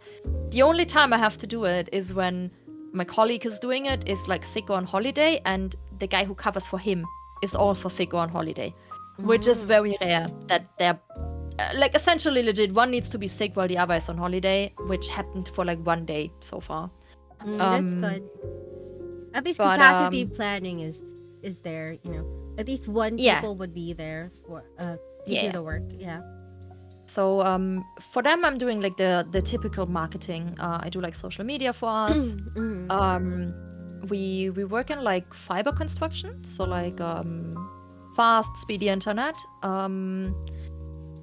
The only time I have to do it is when my colleague who's doing it is like sick or on holiday, and the guy who covers for him is also sick or on holiday, which is very rare. That they're like essentially legit. One needs to be sick while the other is on holiday, which happened for like 1 day so far. That's good. At least but, capacity planning is there, you know. At least one people would be there for to do the work. Yeah. So for them, I'm doing like the typical marketing. I do like social media for us. We work in like fiber construction, so like fast, speedy internet.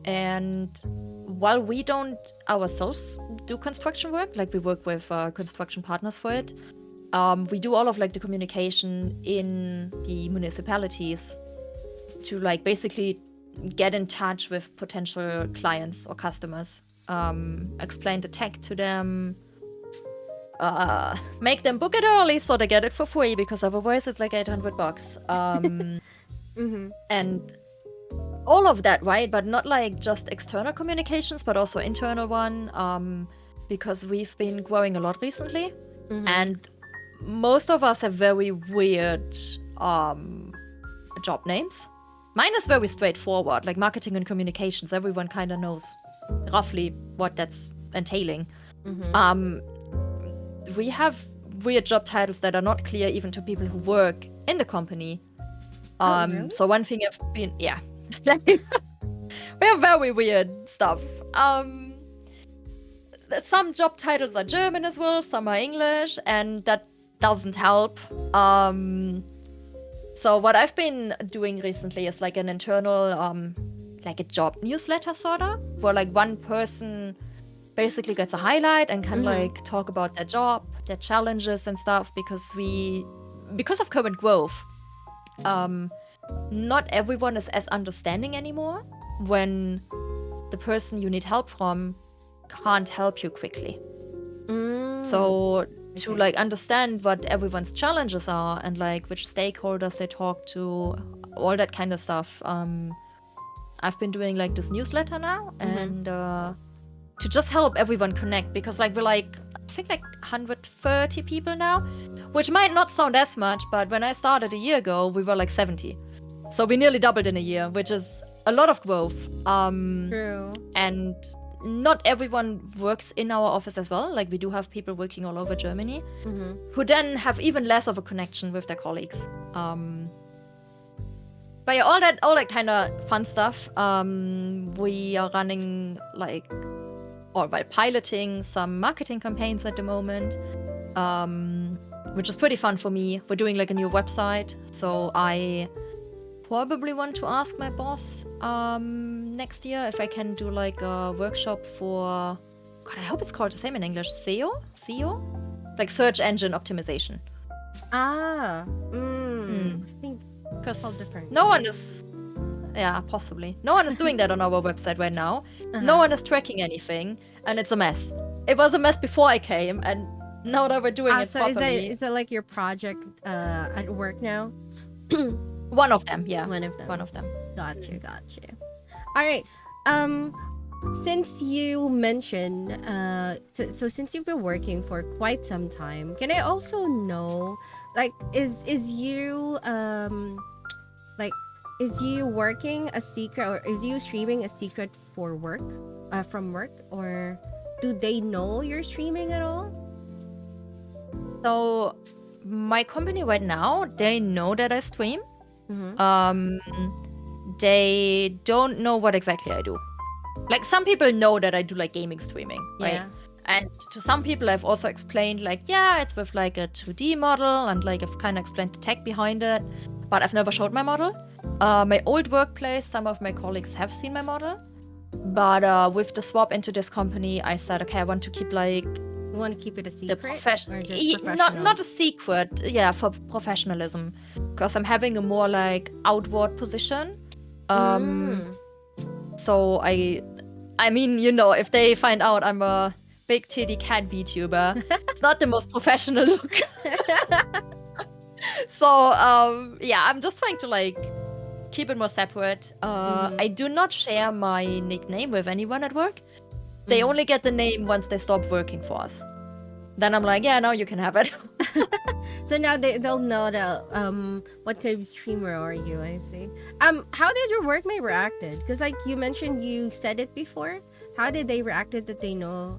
And while we don't ourselves do construction work, like we work with construction partners for it. We do all of like the communication in the municipalities to like basically get in touch with potential clients or customers, explain the tech to them, make them book it early so they get it for free because otherwise it's like $800. And all of that, right? But not like just external communications, but also internal one, because we've been growing a lot recently, and most of us have very weird job names. Mine is very straightforward, like marketing and communications. Everyone kind of knows roughly what that's entailing. We have weird job titles that are not clear even to people who work in the company. Really? So one thing I've been, we have very weird stuff. Some job titles are German as well, some are English, and that doesn't help. So what I've been doing recently is like an internal, like a job newsletter sorta, where like one person basically gets a highlight and can like talk about their job, their challenges and stuff, because of current growth. Not everyone is as understanding anymore when the person you need help from can't help you quickly. So to like understand what everyone's challenges are and like which stakeholders they talk to, all that kind of stuff. I've been doing like this newsletter now and to just help everyone connect, because like we're like, I think like 130 people now, which might not sound as much, but when I started a year ago, we were like 70. So we nearly doubled in a year, which is a lot of growth. True. And not everyone works in our office as well. Like we do have people working all over Germany who then have even less of a connection with their colleagues. But yeah, all that kind of fun stuff. We are running piloting some marketing campaigns at the moment. which is pretty fun for me. We're doing like a new website, so I probably want to ask my boss next year if I can do like a workshop for, God, I hope it's called the same in English, SEO, like search engine optimization. I think it's called different. No one is, yeah, possibly. No one is doing that on our website right now. Uh-huh. No one is tracking anything, and it's a mess. It was a mess before I came, and now that we're doing it So properly. is that like your project at work now? One of them, yeah. One of them. One of them. Got you. All right. Since you mentioned, so since you've been working for quite some time, can I also know, like, is you working a secret, or is you streaming a secret for work, from work, or do they know you're streaming at all? So my company right now, they know that I stream. They don't know what exactly I do. Like, some people know that I do like gaming streaming, right? Yeah. And to some people I've also explained like, yeah, it's with like a 2D model, and like I've kind of explained the tech behind it, but I've never showed my model. My old workplace, some of my colleagues have seen my model, but with the swap into this company, I said, okay, I want to keep like You want to keep it a secret, or just not professional? a secret, yeah, for professionalism, because I'm having a more like outward position. So I mean, you know, if they find out I'm a big titty cat VTuber, it's not the most professional look. So yeah, I'm just trying to like keep it more separate. I do not share my nickname with anyone at work. They only get the name once they stop working for us. Then I'm like, yeah, now you can have it. So now they'll know that what kind of streamer are you? I see. How did your workmate reacted? Because like you mentioned, you said it before. How did they reacted that they know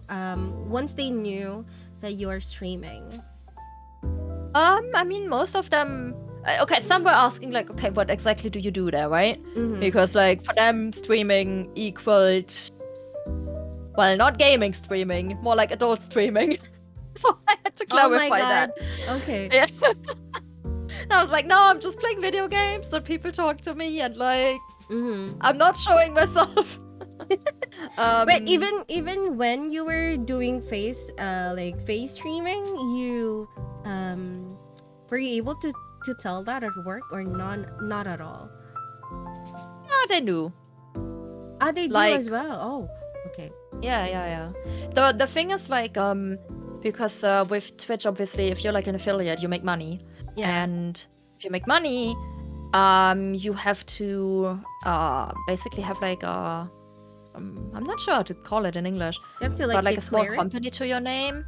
once they knew that you're streaming? I mean, most of them. Okay, some were asking like, okay, what exactly do you do there, right? Because like for them, streaming equaled, well, not gaming streaming, more like adult streaming. So I had to clarify that. Okay. Yeah. And I was like, no, I'm just playing video games, so people talk to me, and like, I'm not showing myself. But even when you were doing face streaming, you were you able to tell that at work, or not at all? Yeah, they knew. They do Like- as well. Oh, okay. Yeah. The thing is like, because with Twitch, obviously, if you're like an affiliate, you make money. Yeah. And if you make money, you have to basically have like a, I'm not sure how to call it in English, You have to but like a small declare it? company to your name.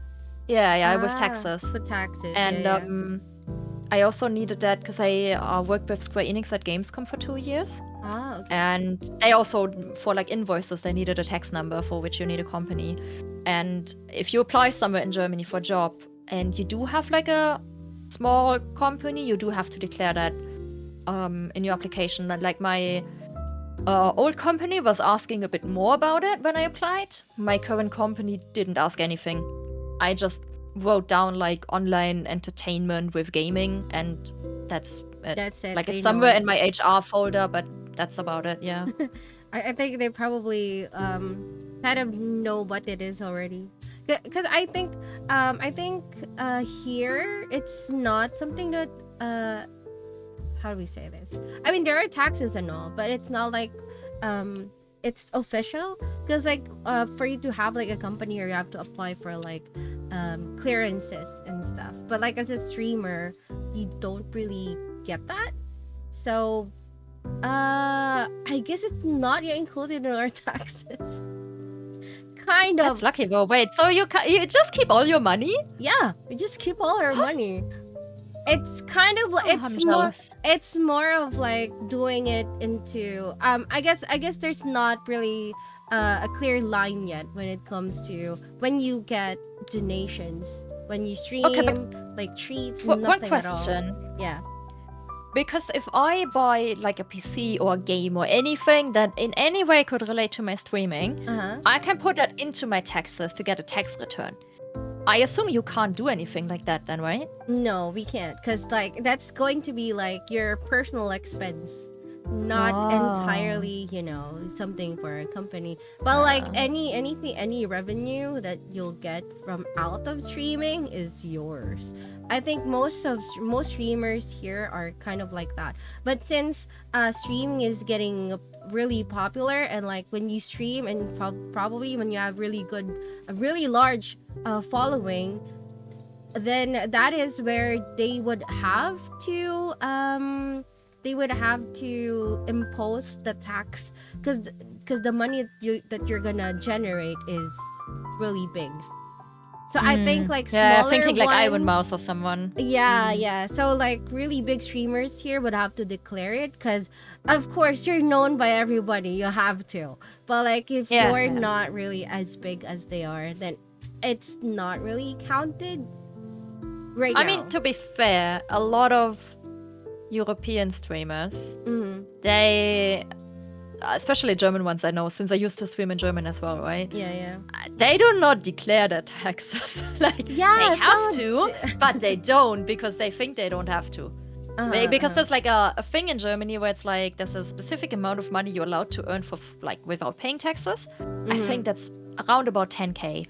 Yeah, with taxes. With taxes. And yeah. I also needed that because I worked with Square Enix at Gamescom for 2 years. Okay. And they also, for like invoices, they needed a tax number for which you need a company. And if you apply somewhere in Germany for a job and you do have like a small company, you do have to declare that in your application. And like my old company was asking a bit more about it when I applied. My current company didn't ask anything. I just wrote down like online entertainment with gaming, and that's it. That's it. Like they it's somewhere know. in my HR folder, but that's about it. Yeah. I think they probably kind of know what it is already. Because I think here it's not something that how do we say this? I mean, there are taxes and all, but it's not like it's official. Because like for you to have like a company, you have to apply for like clearances and stuff. But like as a streamer, you don't really get that. So I guess it's not yet included in our taxes. Kind That's of. lucky. Well, wait. So you just keep all your money? Yeah, we just keep all our money. It's kind of like I'm jealous. it's more of like doing it into I guess there's not really a clear line yet when it comes to when you get donations, when you stream, like treats, One nothing at all. question. Yeah. Because if I buy like a PC or a game or anything that in any way could relate to my streaming, Uh-huh. I can put that into my taxes to get a tax return. I assume you can't do anything like that then, right? No, we can't, because like that's going to be like your personal expense, not entirely, something for a company. But like any revenue that you'll get from out of streaming is yours. I think most streamers here are kind of like that. But since streaming is getting really popular, and like when you stream and probably when you have a really large following, then that is where they would have to impose the tax, because the money that you're gonna generate is really big. So I think like smaller thinking like ones, Iron Mouse or someone. yeah. So like really big streamers here would have to declare it, because of course you're known by everybody, you have to. But like if you're not really as big as they are, then it's not really counted right now. I mean, to be fair, a lot of European streamers, they, especially German ones I know, since I used to stream in German as well, right? Yeah. They do not declare their taxes. Like, they have to, but they don't, because they think they don't have to. Because there's like a thing in Germany where it's like there's a specific amount of money you're allowed to earn for like without paying taxes. I think that's around about 10K.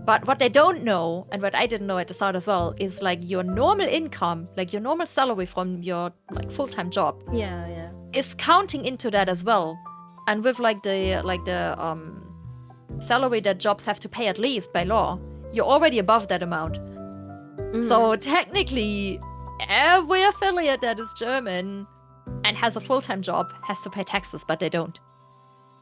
But what they don't know, and what I didn't know at the start as well, is like your normal income, like your normal salary from your like full-time job, is counting into that as well. And with like the salary that jobs have to pay at least by law, you're already above that amount. So technically, every affiliate that is German and has a full-time job has to pay taxes, but they don't.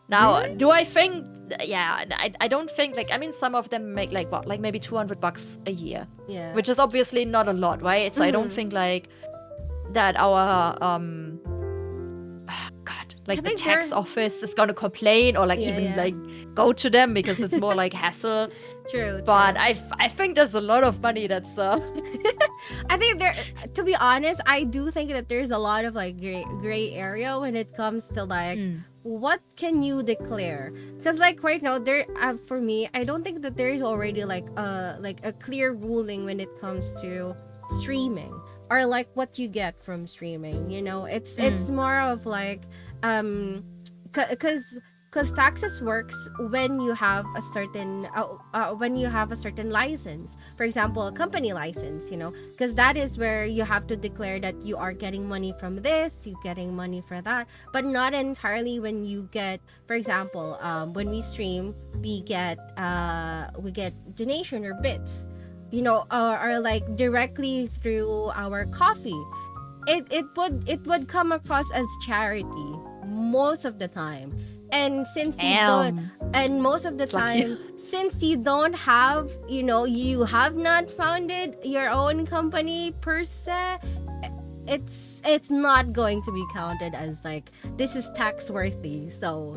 Now, do I think? Yeah, I don't think like, I mean, some of them make like what, like maybe $200 a year, which is obviously not a lot, right? So I don't think like that our like the tax office is gonna complain or like even like go to them, because it's more like hassle. True. But I think there's a lot of money that's. I think to be honest, I do think that there's a lot of like gray area when it comes to like. What can you declare? Because like right now, for me, I don't think that there's already like a clear ruling when it comes to streaming, or like what you get from streaming. It's more of like because taxes works when you have a certain license. For example, a company license, because that is where you have to declare that you are getting money from this, you're getting money for that, but not entirely when you get, for example, when we stream, we get donation or bits, or like directly through our coffee. It would come across as charity most of the time. And since you don't, and most of the time, since you don't have, you have not founded your own company per se, it's not going to be counted as like, this is tax worthy. So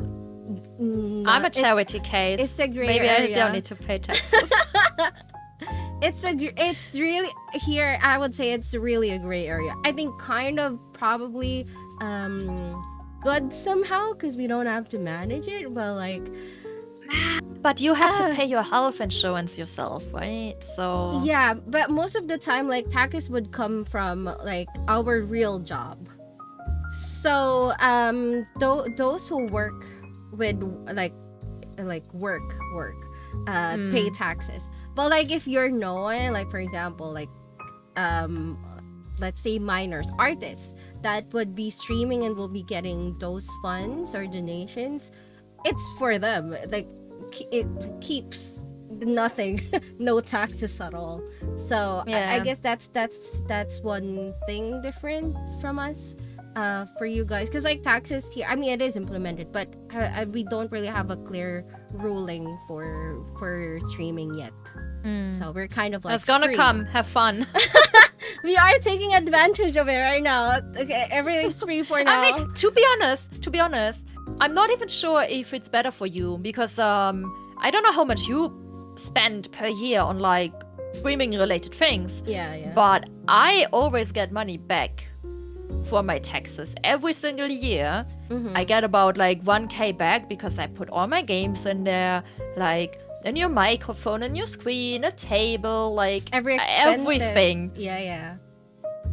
I'm a charity case. It's a gray area. Maybe I don't need to pay taxes. It's really, here I would say it's really a gray area. I think kind of probably good somehow, because we don't have to manage it, but like, but you have to pay your health insurance yourself, right? So yeah, but most of the time like taxes would come from like our real job. So those who work with like work pay taxes. But like if you're known, like for example, like let's say minors, artists that would be streaming and will be getting those funds or donations, it's for them. Like it keeps nothing, no taxes at all. So I guess that's one thing different from us. For you guys, because like taxes here, I mean it is implemented, but we don't really have a clear ruling for streaming yet. So we're kind of like, it's gonna free. come, have fun. We are taking advantage of it right now. Okay, everything's free for now. I mean, to be honest, I'm not even sure if it's better for you, because I don't know how much you spend per year on like streaming related things. Yeah. But I always get money back for my taxes every single year. I get about like 1K back, because I put all my games in there, like a new microphone, a new screen, a table, like Everything. Yeah.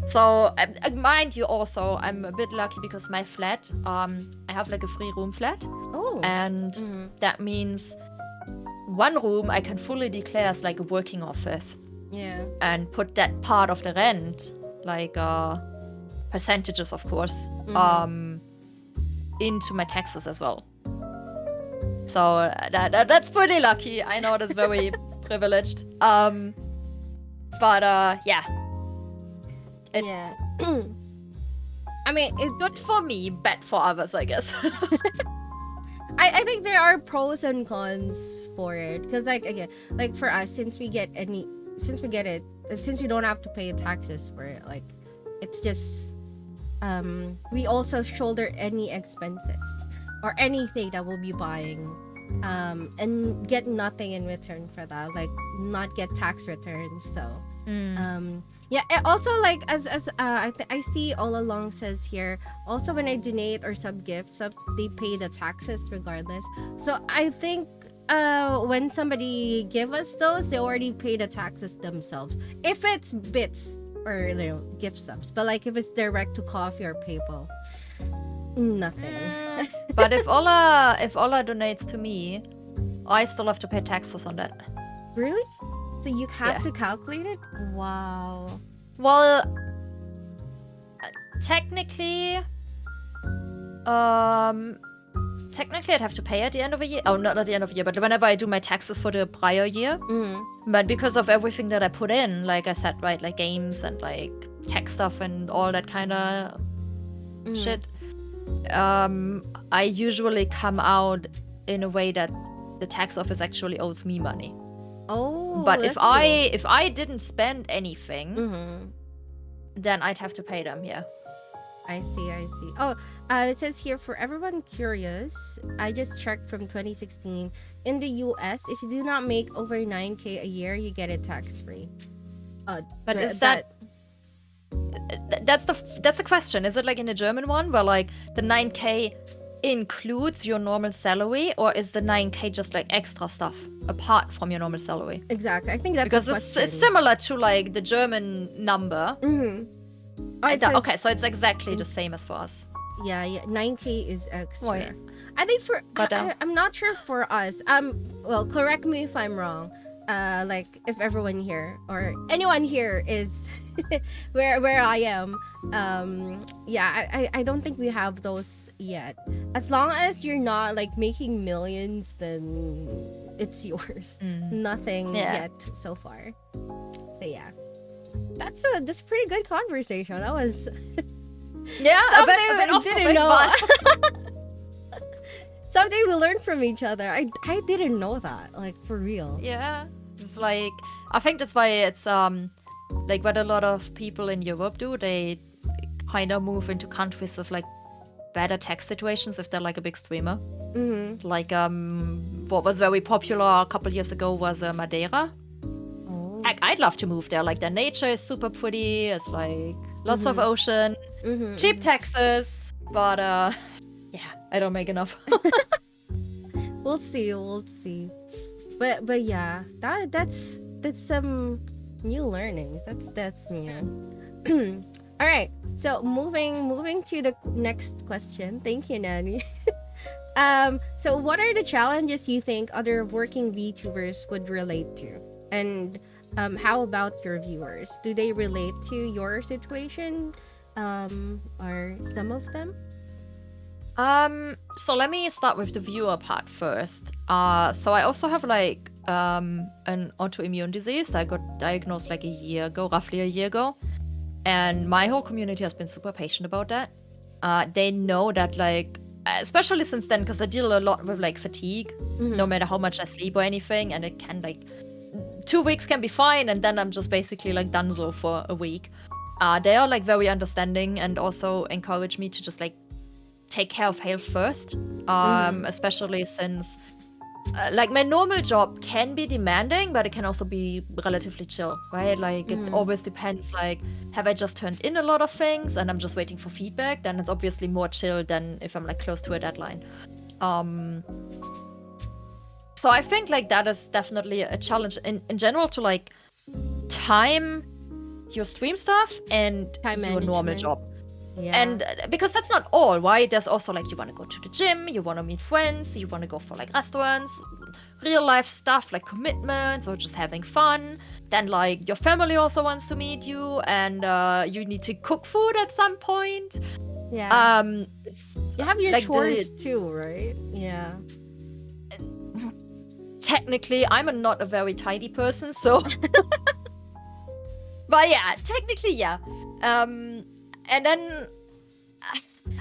So mind you, also I'm a bit lucky because my flat, I have like a 3-room flat, and that means one room I can fully declare as like a working office. Yeah. And put that part of the rent, like percentages, of course, into my taxes as well. So that's pretty lucky. I know that's very privileged. But yeah. It's I mean, it's good for me, bad for others, I guess. I think there are pros and cons for it, because like again, like for us, since we don't have to pay taxes for it, like it's just we also shoulder any expenses or anything that we'll be buying, and get nothing in return for that, like not get tax returns. So yeah, also like as I see all along says here, also when I donate or sub gifts, they pay the taxes regardless. So I think when somebody give us those, they already pay the taxes themselves, if it's bits or gift subs. But like if it's direct to coffee or PayPal, nothing. But if Ola donates to me, I still have to pay taxes on that. Really? So you have to calculate it? Wow. Well, technically I'd have to pay at the end of a year. Oh, not at the end of a year, but whenever I do my taxes for the prior year. But because of everything that I put in, like I said, right, like games and like tech stuff and all that kind of shit, I usually come out in a way that the tax office actually owes me money. Oh, but if I didn't spend anything, then I'd have to pay them. Yeah. I see. Oh, it says here, for everyone curious, I just checked from 2016. In the US, if you do not make over 9K a year, you get it tax-free. But is that's the question? Is it like in the German one where like the 9K includes your normal salary, or is the 9K just like extra stuff apart from your normal salary? Exactly. I think that's because it's similar to like the German number. Okay, so it's exactly the same as for us. Yeah, 9K is extra. Yeah. I think I'm not sure for us. Well, correct me if I'm wrong. Like if everyone here or anyone here is where I am, I don't think we have those yet. As long as you're not like making millions, then it's yours. Nothing yet so far. So yeah, that's a pretty good conversation. That was something I didn't know. Something we learned from each other. I didn't know that, like, for real. Yeah, it's like, I think that's why it's like what a lot of people in Europe do. They kind of move into countries with like better tax situations if they're like a big streamer. Like what was very popular a couple years ago was Madeira. I'd love to move there. Like the nature is super pretty. It's like lots of ocean, cheap taxes, but yeah, I don't make enough. We'll see. But yeah, that's some new learnings. That's new. All right. So moving to the next question. Thank you, Nani. So what are the challenges you think other working VTubers would relate to? And how about your viewers? Do they relate to your situation? Or some of them? So let me start with the viewer part first. So I also have like an autoimmune disease. I got diagnosed like roughly a year ago. And my whole community has been super patient about that. They know that like, especially since then, because I deal a lot with like fatigue, no matter how much I sleep or anything. And it can like, 2 weeks can be fine. And then I'm just basically like donezo for a week. They are like very understanding and also encourage me to just like take care of health first, especially since like my normal job can be demanding, but it can also be relatively chill, right? Like it always depends, like have I just turned in a lot of things and I'm just waiting for feedback, then it's obviously more chill than if I'm like close to a deadline. So I think like that is definitely a challenge in general to like time your stream stuff and Time your normal management. job. Yeah. And because that's not all, right? There's also like you want to go to the gym, you want to meet friends, you want to go for like restaurants, real life stuff like commitments or just having fun. Then like your family also wants to meet you, and you need to cook food at some point. Yeah. It's You have your like chores too, right? Yeah. technically I'm not a very tidy person, so but yeah, technically yeah. And then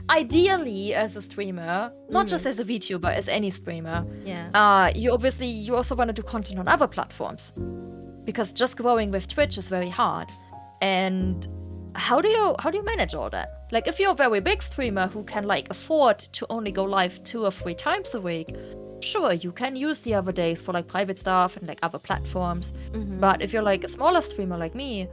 ideally as a streamer, not just as a VTuber, as any streamer, Yeah. you also want to do content on other platforms, because just growing with Twitch is very hard. And how do you manage all that? Like if you're a very big streamer who can like afford to only go live 2 or 3 times a week, sure, you can use the other days for like private stuff and like other platforms. But if you're like a smaller streamer like me,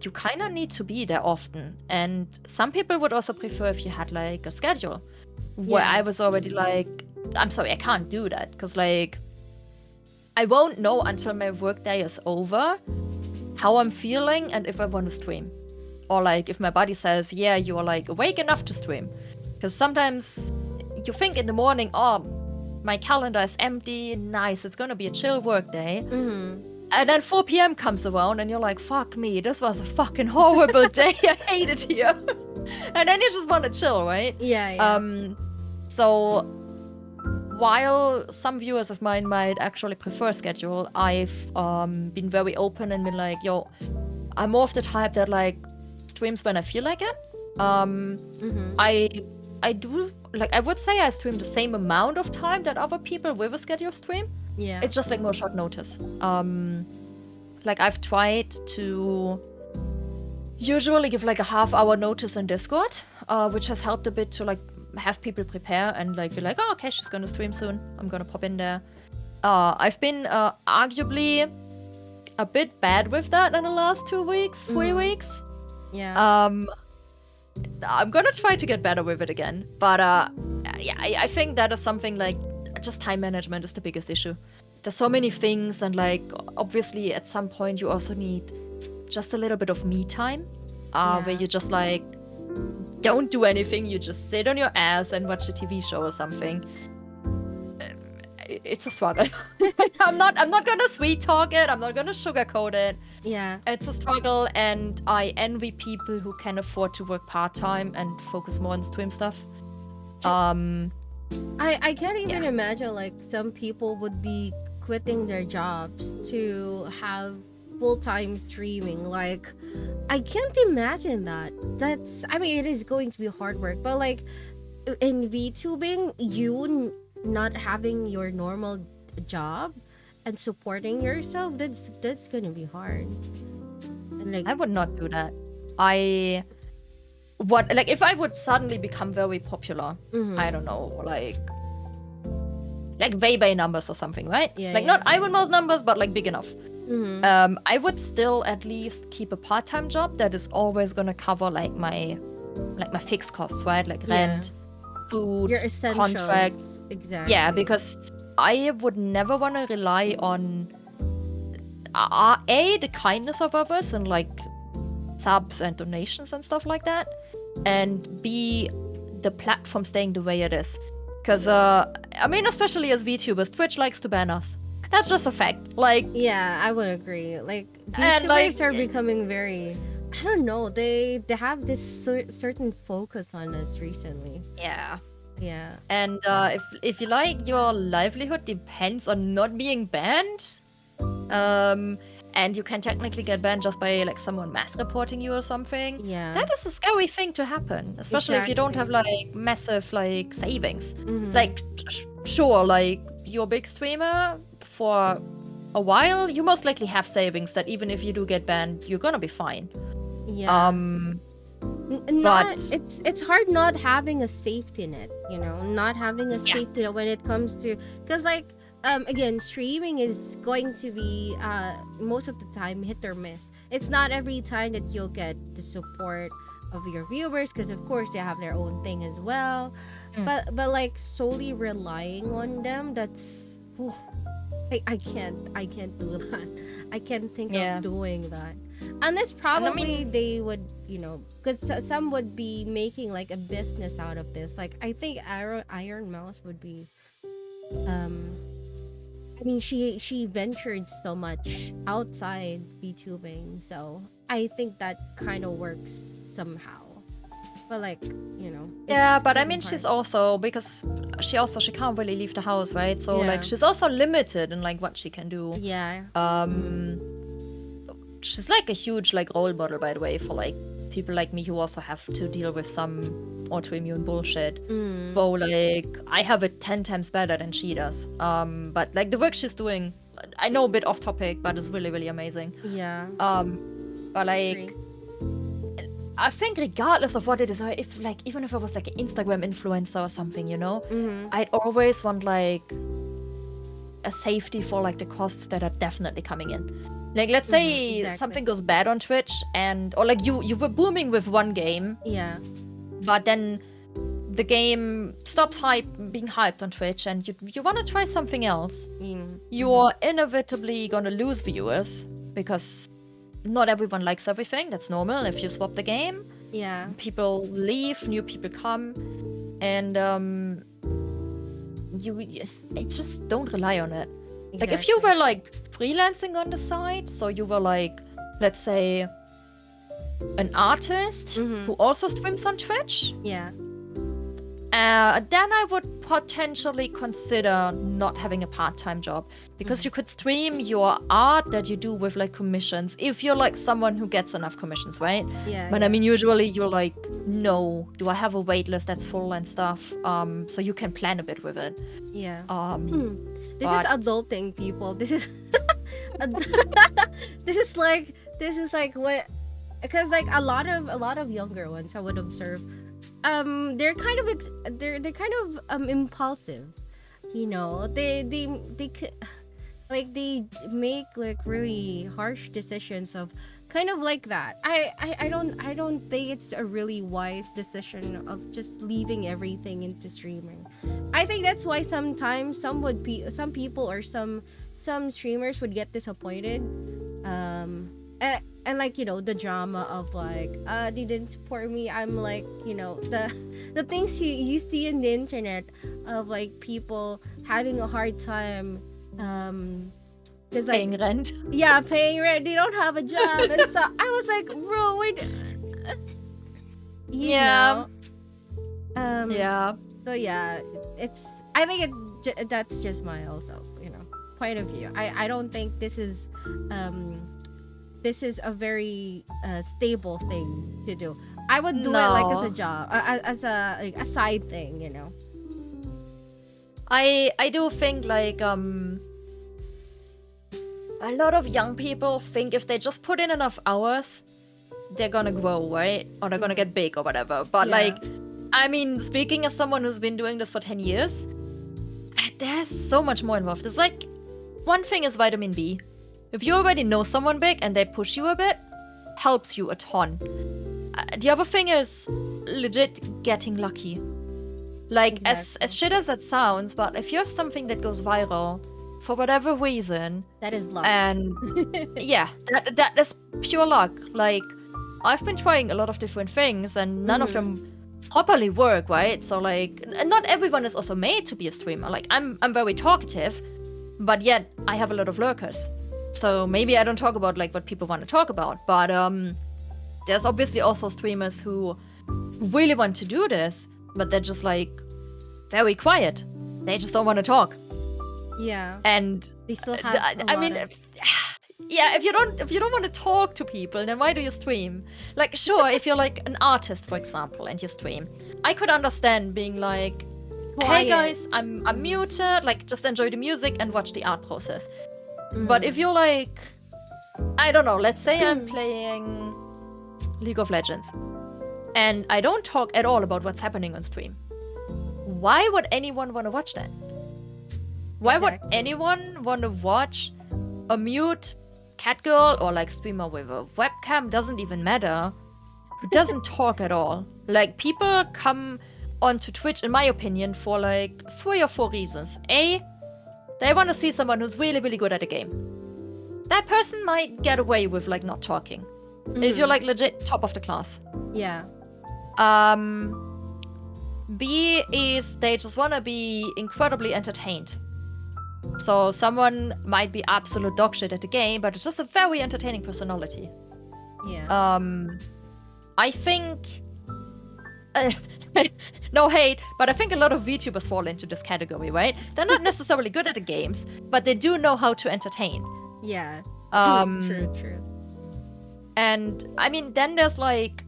you kind of need to be there often. And some people would also prefer if you had like a schedule where Yeah. I was already like, I'm sorry, I can't do that, because like I won't know until my workday is over how I'm feeling and if I want to stream, or like if my body says, yeah, you are like awake enough to stream. Because sometimes you think in the morning, oh, my calendar is empty, nice, it's gonna be a chill workday. And then 4 p.m. comes around and you're like, fuck me, this was a fucking horrible day. I hate it here. And then you just want to chill, right? Yeah. So while some viewers of mine might actually prefer schedule, I've been very open and been like, yo, I'm more of the type that like streams when I feel like it. I do, like, I would say I stream the same amount of time that other people with a schedule stream. Yeah. It's just like more short notice. Like I've tried to usually give like a half-hour notice in Discord, which has helped a bit to like have people prepare and like be like, oh, okay, she's gonna stream soon, I'm gonna pop in there. I've been arguably a bit bad with that in the last 2 weeks, 3 weeks. Yeah. I'm gonna try to get better with it again, but yeah, I think that is something like just time management is the biggest issue. There's so many things, and like obviously at some point you also need just a little bit of me time, where you just like don't do anything, you just sit on your ass and watch a TV show or something. It's a struggle. I'm not gonna sweet talk it, I'm not gonna sugarcoat it. Yeah. It's a struggle, and I envy people who can afford to work part-time and focus more on stream stuff. I can't even imagine like some people would be quitting their jobs to have full-time streaming. Like I can't imagine that. I mean, it is going to be hard work, but like in VTubing, you not having your normal job and supporting yourself, that's gonna be hard. And like I would not do that. If I would suddenly become very popular, I don't know, like way numbers or something, right? Yeah, like yeah. not Iron Mouse numbers, but like big enough. I would still at least keep a part-time job that is always gonna cover like my fixed costs, right? Like rent, food, your essentials. contracts. Exactly. Yeah, because I would never want to rely on the kindness of others and like subs and donations and stuff like that, and B, the platform staying the way it is. Because I mean, especially as VTubers, Twitch likes to ban us. That's just a fact. Like, yeah, I would agree. Like And, VTubers like, are becoming very, I don't know, they have this certain focus on us recently. yeah. Yeah. And if you like, your livelihood depends on not being banned, and you can technically get banned just by like someone mass reporting you or something. Yeah. That is a scary thing to happen, especially if you don't have like massive like savings. Like, sure, like you're a big streamer for a while, you most likely have savings that even if you do get banned, you're gonna be fine. Yeah. But it's hard not having a safety net, you know, not having a safety net when it comes to, because like again, streaming is going to be most of the time hit or miss. It's not every time that you'll get the support of your viewers, because of course they have their own thing as well. But like solely relying on them, that's whew, I can't do that. I can't think Yeah. of doing that. Unless probably they would, because some would be making like a business out of this. Like I think Iron Mouse would be, um, I mean she ventured so much outside VTubing, so I think that kind of works somehow. But like, Yeah, it's but I pretty mean, she's hard. also because she can't really leave the house, right? So Yeah. like she's also limited in like what she can do. Yeah. She's like a huge like role model, by the way, for like people like me who also have to deal with some autoimmune bullshit. So like I have it 10 times better than she does. But like the work she's doing, I know a bit off topic, but it's really, really amazing. Yeah. But like Agree. I think regardless of what it is, or if like even if I was like an Instagram influencer or something, I'd always want like a safety for like the costs that are definitely coming in. Like let's say Exactly. something goes bad on Twitch or like you were booming with one game, Yeah. but then the game stops being hyped on Twitch and you want to try something else. You're inevitably gonna lose viewers because not everyone likes everything. That's normal. If you swap the game, Yeah. people leave, new people come, and I just don't rely on it. Like if you were like freelancing on the side, so you were like, let's say, an artist who also streams on Twitch, Yeah. then I would potentially consider not having a part-time job because you could stream your art that you do with like commissions if you're like someone who gets enough commissions, right? Yeah. But I mean, usually you're like, no, do I have a wait list that's full and stuff? So you can plan a bit with it. Yeah. This is but- adulting, people. This is this is like what, because like a lot of younger ones I would observe, they're kind of they're kind of impulsive, they make like really harsh decisions of kind of like that. I don't think it's a really wise decision of just leaving everything into streaming. I think that's why sometimes some people or some streamers would get disappointed, and like the drama of like they didn't support me. I'm like the things you see in the internet of like people having a hard time, because like Paying rent. yeah, paying rent, they don't have a job, and so I was like, bro, wait, Yeah. yeah. So yeah, I think that's just my also point of view. I don't think this is a very stable thing to do. I would do it like as a job, as a side thing, I do think like a lot of young people think if they just put in enough hours, they're gonna grow, right? Or they're gonna get big or whatever. But Yeah. like, I mean, speaking as someone who's been doing this for 10 years, there's so much more involved. It's like, one thing is vitamin B. If you already know someone big and they push you a bit, helps you a ton. The other thing is legit getting lucky. Like, as shit as that sounds, but if you have something that goes viral, for whatever reason, That is luck. and yeah, that is pure luck. Like, I've been trying a lot of different things and none of them properly work, right? So like, and not everyone is also made to be a streamer. Like, I'm very talkative, but yet I have a lot of lurkers. So maybe I don't talk about like what people want to talk about, but there's obviously also streamers who really want to do this, but they're just like very quiet. They just don't want to talk. Yeah. And They still have I mean, yeah, if you don't want to talk to people, then why do you stream? Like, sure, if you're like an artist, for example, and you stream, I could understand being like, hey Quiet. guys, I'm muted, like just enjoy the music and watch the art process. But if you're like, I don't know, let's say I'm playing League of Legends and I don't talk at all about what's happening on stream, why would anyone want to watch that? Why would Exactly. anyone want to watch a mute cat girl or like streamer with a webcam? Doesn't even matter. Who doesn't talk at all. Like, people come onto Twitch, in my opinion, for like 3 or 4 reasons. A, They want to see someone who's really, really good at a game. That person might get away with like not talking. If you're like legit top of the class. Yeah. B is they just want to be incredibly entertained. So someone might be absolute dog shit at the game, but it's just a very entertaining personality. Yeah. I think no hate, but I think a lot of VTubers fall into this category, right? They're not necessarily good at the games, but they do know how to entertain. Yeah. True. And I mean, then there's like,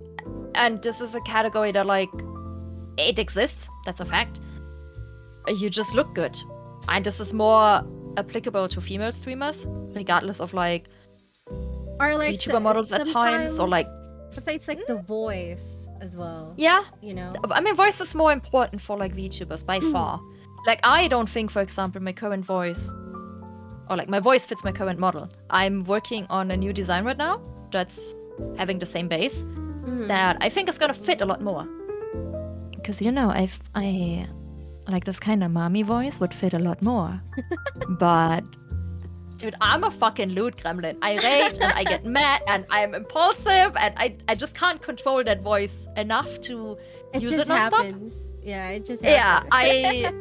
and this is a category that like, it exists, that's a fact. You just look good. And this is more applicable to female streamers, regardless of like, Or like VTuber models at times, or like... Sometimes it's like the voice as well. Yeah. You know? I mean, voice is more important for like VTubers by far. Like, I don't think, for example, my current voice, or like my voice fits my current model. I'm working on a new design right now that's having the same base that I think is gonna fit a lot more. Because, you know, I like this kind of mommy voice would fit a lot more. But, dude, I'm a fucking lewd gremlin. I rage and I get mad and I'm impulsive and I just can't control that voice enough to use it nonstop. Happens. Yeah, it just happens. Yeah,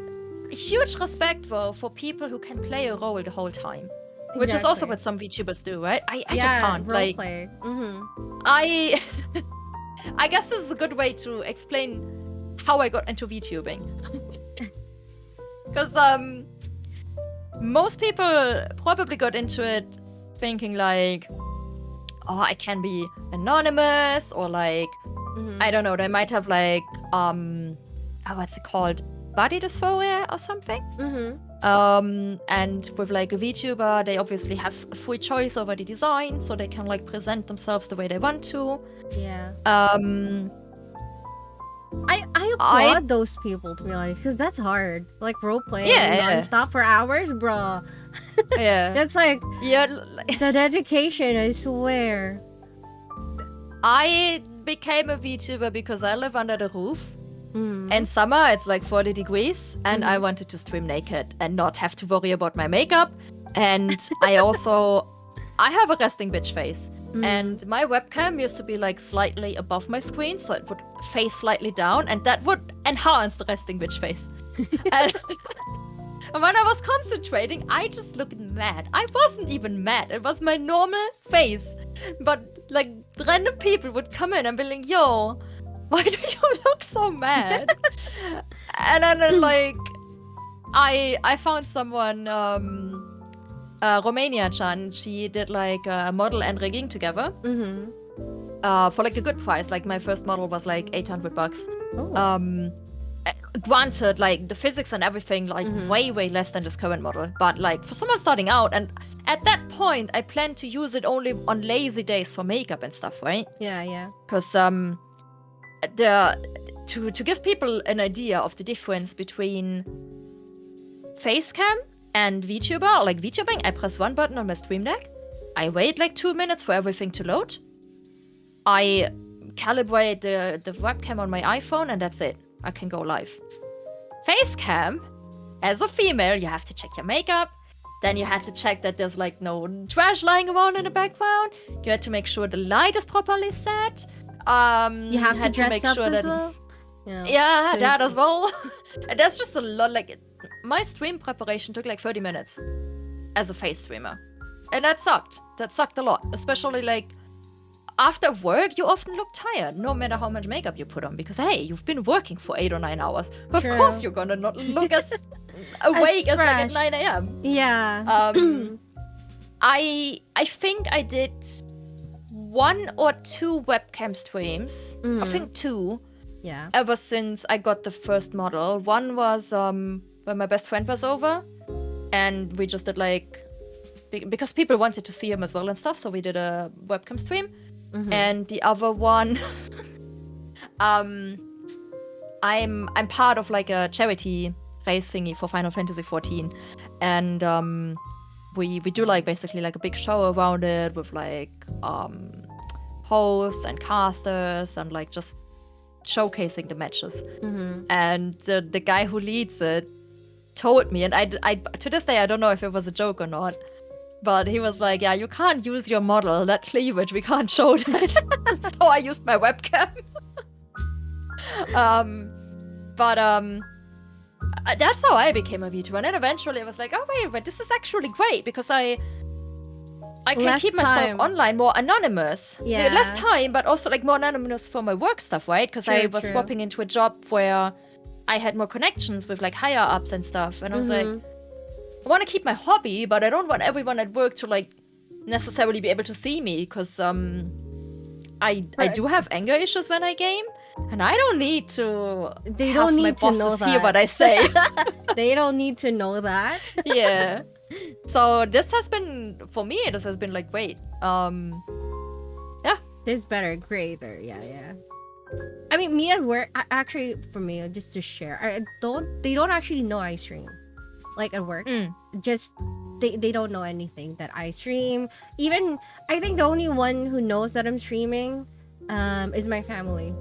huge respect for people who can play a role the whole time. Which is also what some VTubers do, right? I just can't. Like, play. I guess this is a good way to explain how I got into VTubing. Because most people probably got into it thinking like, oh, I can be anonymous, or like, I don't know, they might have like, what's it called? Body dysphoria or something? And with like a VTuber, they obviously have a free choice over the design, so they can like present themselves the way they want to. Yeah. I applaud those people, to be honest, because that's hard. Like role playing non-stop for hours, bro. Yeah. That's like the dedication, I swear. I became a VTuber because I live under the roof. In summer, it's like 40 degrees, and I wanted to stream naked and not have to worry about my makeup. And I have a resting bitch face. And my webcam used to be like slightly above my screen, so it would face slightly down, and that would enhance the resting bitch face. And when I was concentrating, I just looked mad. I wasn't even mad. It was my normal face. But like random people would come in and be like, yo, why do you look so mad? And then like I found someone, Romania-chan, she did like a model and rigging together for like a good price. Like my first model was like $800. Granted, like the physics and everything, like way less than this current model. But like for someone starting out, and at that point, I planned to use it only on lazy days for makeup and stuff, right? Yeah. Because to give people an idea of the difference between facecam and VTuber, like VTubing, I press one button on my Stream Deck. I wait like 2 minutes for everything to load. I calibrate the webcam on my iPhone, and that's it. I can go live. Facecam, as a female, you have to check your makeup. Then you had to check that there's like no trash lying around in the background. You had to make sure the light is properly set. You have to dress up as well? Yeah, that as well. And that's just a lot. Like, my stream preparation took like 30 minutes as a face streamer. And that sucked. That sucked a lot. Especially like after work, you often look tired, no matter how much makeup you put on. Because hey, you've been working for 8 or 9 hours. Of course you're gonna not look as awake as like at 9 a.m. Yeah. I think I did 1 or 2 webcam streams. I think 2. Yeah. Ever since I got the first model. One was when my best friend was over, and we just did like, because people wanted to see him as well and stuff, so we did a webcam stream. And the other one, I'm part of like a charity race thingy for Final Fantasy 14, and we do like basically like a big show around it with like hosts and casters and like just showcasing the matches. And the guy who leads it told me, and I to this day I don't know if it was a joke or not, but he was like, "Yeah, you can't use your model, that cleavage. We can't show that." So I used my webcam. That's how I became a VTuber, and then eventually I was like, "Oh wait, but this is actually great because I can Less keep myself time. online more anonymous. Yeah. Less time, but also like more anonymous for my work stuff, right? Because I True, was true. swapping into a job where I had more connections with like higher ups and stuff, and I was like, I want to keep my hobby, but I don't want everyone at work to like necessarily be able to see me because I do have anger issues when I game, and I don't need to. They have don't my need to know bosses hear that. what I say. They don't need to know that. Yeah. So this has been, for me, this has been like great. Yeah. This better, greater. Yeah. I mean, me at work, actually, for me, just to share, they don't actually know I stream. Like at work. Just, they don't know anything that I stream. Even, I think the only one who knows that I'm streaming is my family.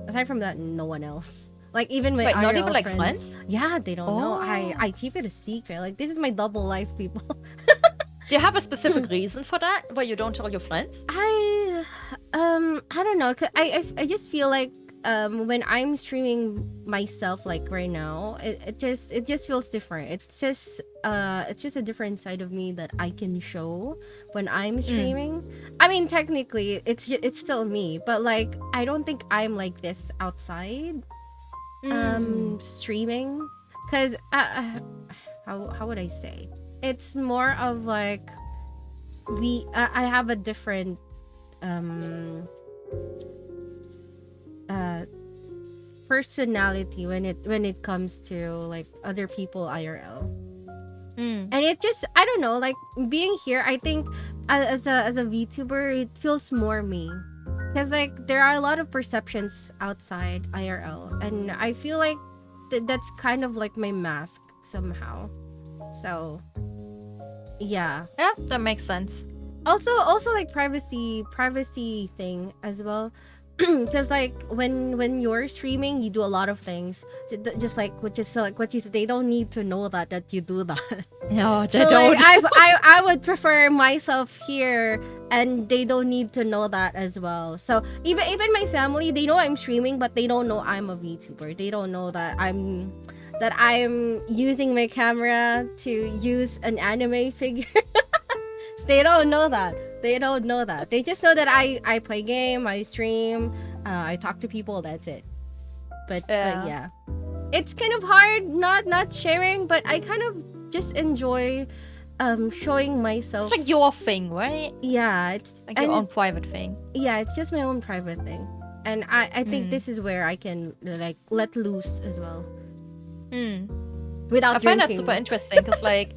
Aside from that, no one else. Like even my not IRL even like friends. Yeah, they don't know. Oh. I keep it a secret. Like this is my double life, people. Do you have a specific reason for that, where you don't tell your friends? I don't know. 'Cause I just feel like when I'm streaming myself like right now, it just feels different. It's just a different side of me that I can show when I'm streaming. I mean, technically, it's still me, but like I don't think I'm like this outside. Streaming, because how would I say, it's more of like I have a different personality when it comes to like other people IRL. And it just, I don't know, like being here, I think as a VTuber, it feels more me. Because like there are a lot of perceptions outside IRL, and I feel like that's kind of like my mask somehow. So yeah, that makes sense. Also like privacy thing as well. Because like when you're streaming, you do a lot of things, just like what you said, they don't need to know that you do that. No, they So don't. like I would prefer myself here, and they don't need to know that as well. So even my family, they know I'm streaming, but they don't know I'm a VTuber. They don't know that I'm using my camera to use an anime figure. They don't know that. They just know that I play game, I stream, I talk to people. That's it. But yeah, it's kind of hard not sharing, but I kind of just enjoy showing myself. It's like your thing, right? Yeah, it's like your own private thing. Yeah, it's just my own private thing, and I think this is where I can like let loose as well. Without I find that drinking. super interesting because like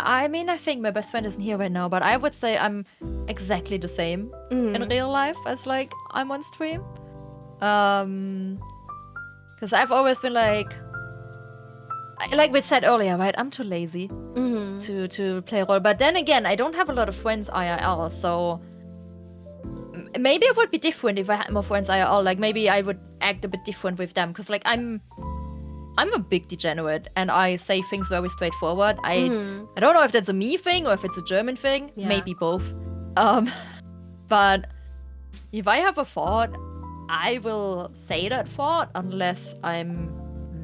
I mean, I think my best friend isn't here right now, but I would say I'm exactly the same in real life as like I'm on stream. Because I've always been like we said earlier, right? I'm too lazy to play a role. But then again, I don't have a lot of friends IRL, so maybe it would be different if I had more friends IRL. Like maybe I would act a bit different with them, because like I'm a big degenerate, and I say things very straightforward. I don't know if that's a me thing or if it's a German thing. Yeah. Maybe both. But if I have a thought, I will say that thought unless I'm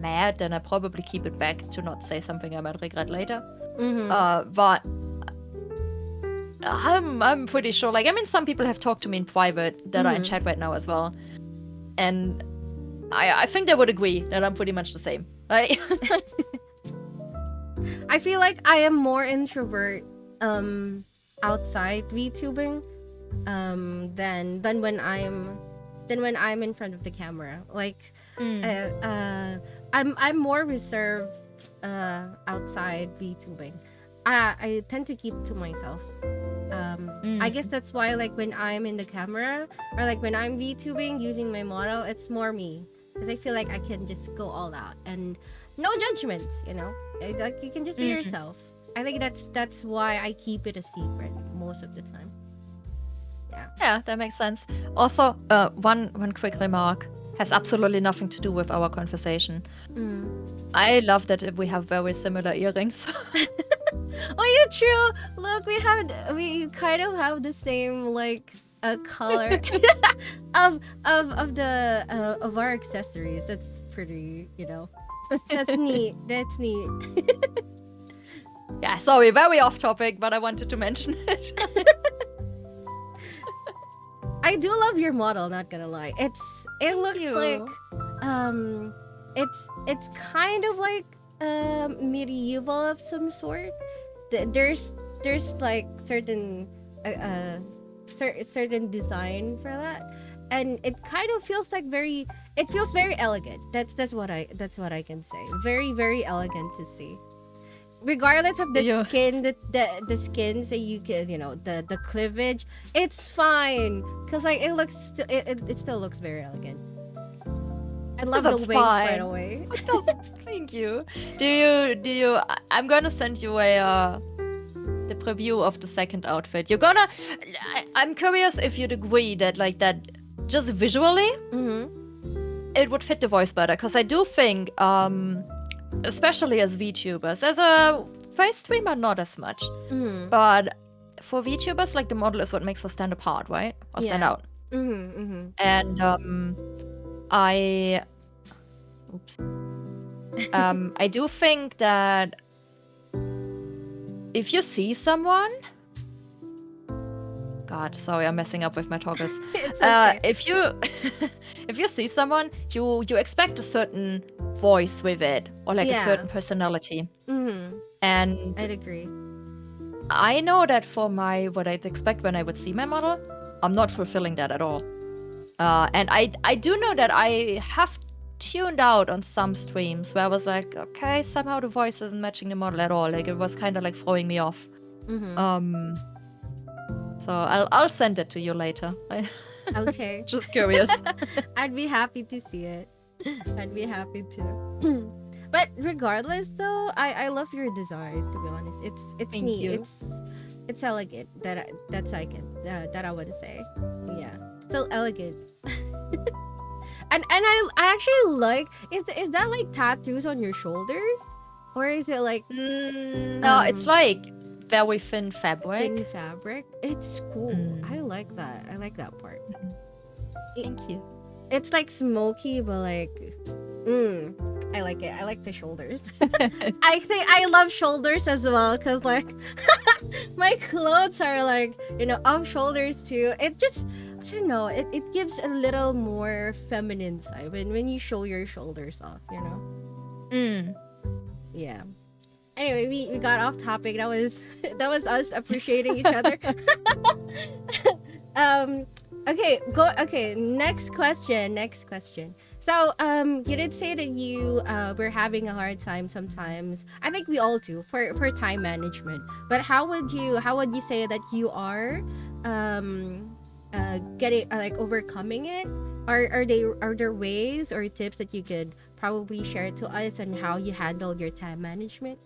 mad, then I probably keep it back to not say something I might regret later. But I'm pretty sure. Like, I mean, some people have talked to me in private that are in chat right now as well, and I think they would agree that I'm pretty much the same, right? I feel like I am more introvert outside VTubing than when I'm in front of the camera. Like I'm more reserved outside VTubing. I tend to keep to myself. I guess that's why, like, when I'm in the camera or like when I'm VTubing using my model, it's more me, because I feel like I can just go all out and no judgments, you know. Like, you can just be yourself. I think that's why I keep it a secret most of the time. Yeah, that makes sense. Also, one quick remark. has absolutely nothing to do with our conversation. Mm. I love that we have very similar earrings. Oh, yeah, true. Look, we kind of have the same like color of the of our accessories. That's pretty, That's neat. That's neat. Yeah, sorry, very off topic, but I wanted to mention it. I do love your model, not gonna lie. It looks you. like it's kind of like medieval of some sort. There's like certain certain design for that, and it kind of feels like very elegant. That's what I can say. Very, very elegant to see. Regardless of the Yeah. skin, the skin, so you can, the cleavage, it's fine, because like it still looks very elegant. I love the That's wings, by fine. the way. Thank you. Do you? I'm gonna send you the preview of the second outfit. I'm curious if you'd agree that like that, just visually, it would fit the voice better. Because I do think, especially as VTubers, as a face streamer, not as much. But for VTubers, like the model is what makes us stand apart, right? Or stand Yeah. out. And I do think that if you see someone, God, sorry, I'm messing up with my toggles. It's okay. If you see someone, you expect a certain voice with it, or like a certain personality. And I'd agree. I know that for what I'd expect when I would see my model, I'm not fulfilling that at all. And I do know that I have tuned out on some streams where I was like, okay, somehow the voice isn't matching the model at all. Like it was kind of like throwing me off. So I'll send it to you later. Okay. Just curious. I'd be happy to see it. I'd be happy to. But regardless, though, I love your design. To be honest, it's Thank neat. you. It's elegant. That's I can that I would say. Yeah, still elegant. and I actually like. Is that like tattoos on your shoulders, or is it like no, it's like very thin fabric. thin fabric? It's cool. I like that. I like that part. Thank you. It's like smoky, but like, I like it. I like the shoulders. I think I love shoulders as well, because like, my clothes are like, off shoulders too. It just, I don't know, it gives a little more feminine side when you show your shoulders off, Yeah. Anyway, we got off topic. That was us appreciating each other. Okay, next question. So, you did say that you were having a hard time sometimes. I think we all do for time management. But how would you say that you are getting like overcoming it? Are there ways or tips that you could probably share to us on how you handle your time management?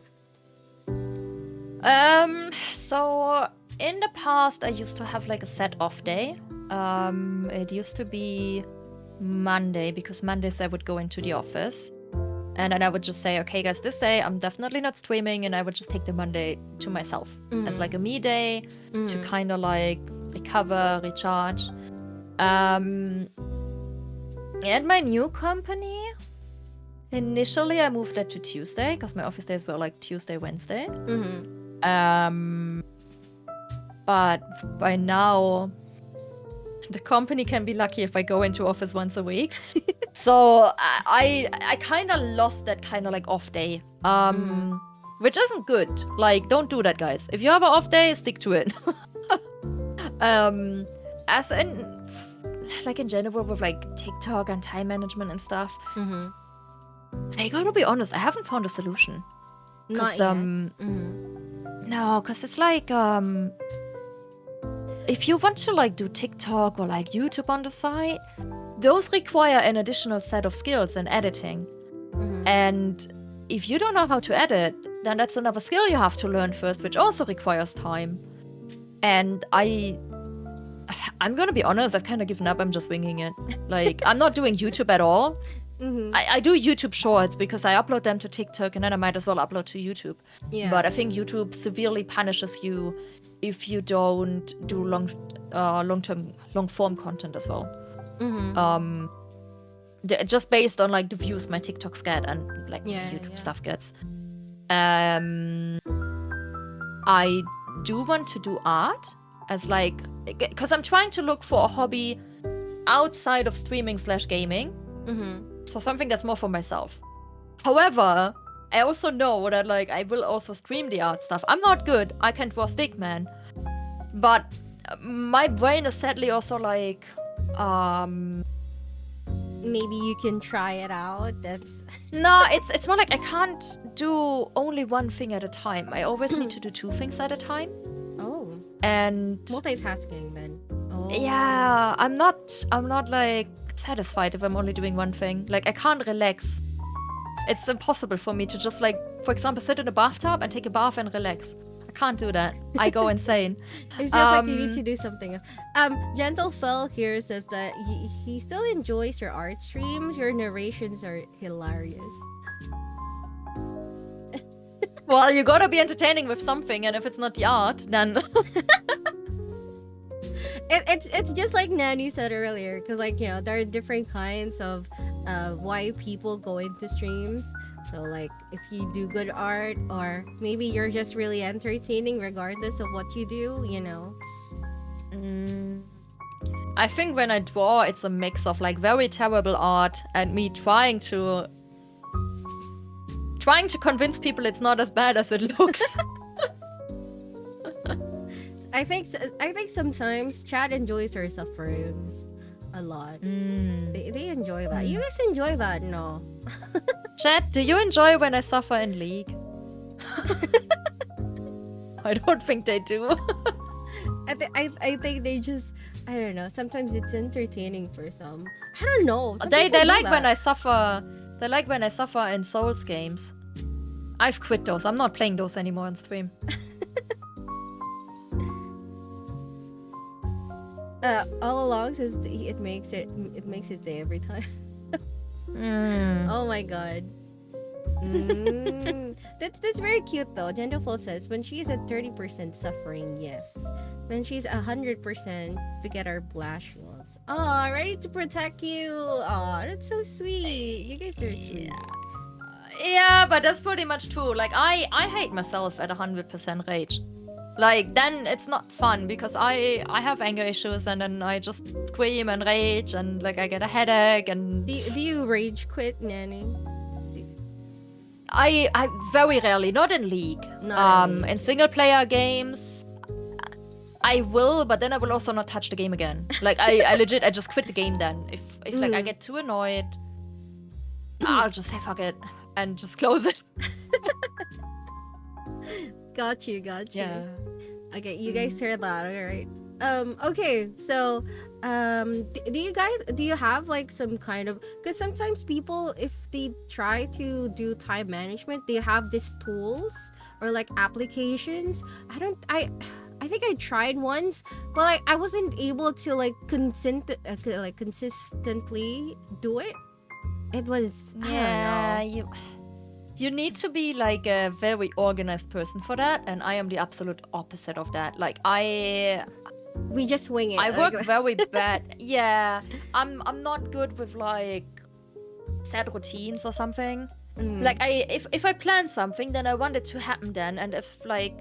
So in the past, I used to have like a set off day. It used to be Monday, because Mondays I would go into the office, and then I would just say, okay, guys, this day I'm definitely not streaming, and I would just take the Monday to myself as like a me day to kind of like recover, recharge. And my new company, initially I moved that to Tuesday because my office days were like Tuesday, Wednesday. But by now, the company can be lucky if I go into office once a week. So I kind of lost that kind of like off day, which isn't good. Like, don't do that, guys. If you have an off day, stick to it. As in, like in general with like TikTok and time management and stuff, I gotta be honest, I haven't found a solution. Not yet. No, because it's like, if you want to like do TikTok or like YouTube on the side, those require an additional set of skills in editing. And if you don't know how to edit, then that's another skill you have to learn first, which also requires time. And I I'm gonna be honest, I've kind of given up. I'm just winging it. Like, I'm not doing YouTube at all. I do YouTube shorts because I upload them to TikTok and then I might as well upload to YouTube. Yeah. But I think YouTube severely punishes you if you don't do long form content as well. Just based on like the views my TikToks get and like YouTube stuff gets. I do want to do art as like, because I'm trying to look for a hobby outside of streaming/gaming. So something that's more for myself. However, I also know that like I will also stream the art stuff. I'm not good. I can draw stickman. But my brain is sadly also like, maybe you can try it out. That's no, it's more like I can't do only one thing at a time. I always need to do two things at a time. Oh. And multitasking then. Oh. Yeah, I'm not like satisfied if I'm only doing one thing. Like I can't relax. It's impossible for me to just like, for example, sit in a bathtub and take a bath and relax. I can't do that. I go insane. It feels like you need to do something. Gentle Fell here says that he still enjoys your art streams. Your narrations are hilarious. Well, you gotta be entertaining with something, and if it's not the art, then it's just like Nanny said earlier, because like, you know, there are different kinds of why people go into streams. So like if you do good art, or maybe you're just really entertaining regardless of what you do, you know. I think when I draw, it's a mix of like very terrible art and me trying to convince people it's not as bad as it looks. I think sometimes Chad enjoys her sufferings a lot. They enjoy that. You guys enjoy that, no? Chad, do you enjoy when I suffer in League? I don't think they do. I think they just, I don't know. Sometimes it's entertaining for some. I don't know. They like when I suffer. They like when I suffer in Souls games. I've quit those. I'm not playing those anymore on stream. All along says it makes his day every time. Oh my god. That's very cute though. Gentleful says when she's at 30% suffering, yes. When she's 100%, we get our blast shields. Aw, ready to protect you. Aw, that's so sweet. You guys are sweet. Yeah, but that's pretty much true. Like I hate myself at 100% rage. Like then it's not fun because I have anger issues and then I just scream and rage and like I get a headache and. Do you rage quit, Nanny? I very rarely, not in League. In single player games, I will, but then I will also not touch the game again. Like I legit, I just quit the game then. If like I get too annoyed, I'll just say fuck it and just close it. Got you. Yeah. Okay, you guys heard that, alright. Okay, so do you have like some kind of, because sometimes people, if they try to do time management, they have these tools or like applications. I think I tried once, but I wasn't able to like consistently do it. It was, I don't know. You need to be like a very organized person for that, and I am the absolute opposite of that. Like we just wing it. I work very bad. Yeah, I'm not good with like set routines or something. Like if I plan something, then I want it to happen then, and if like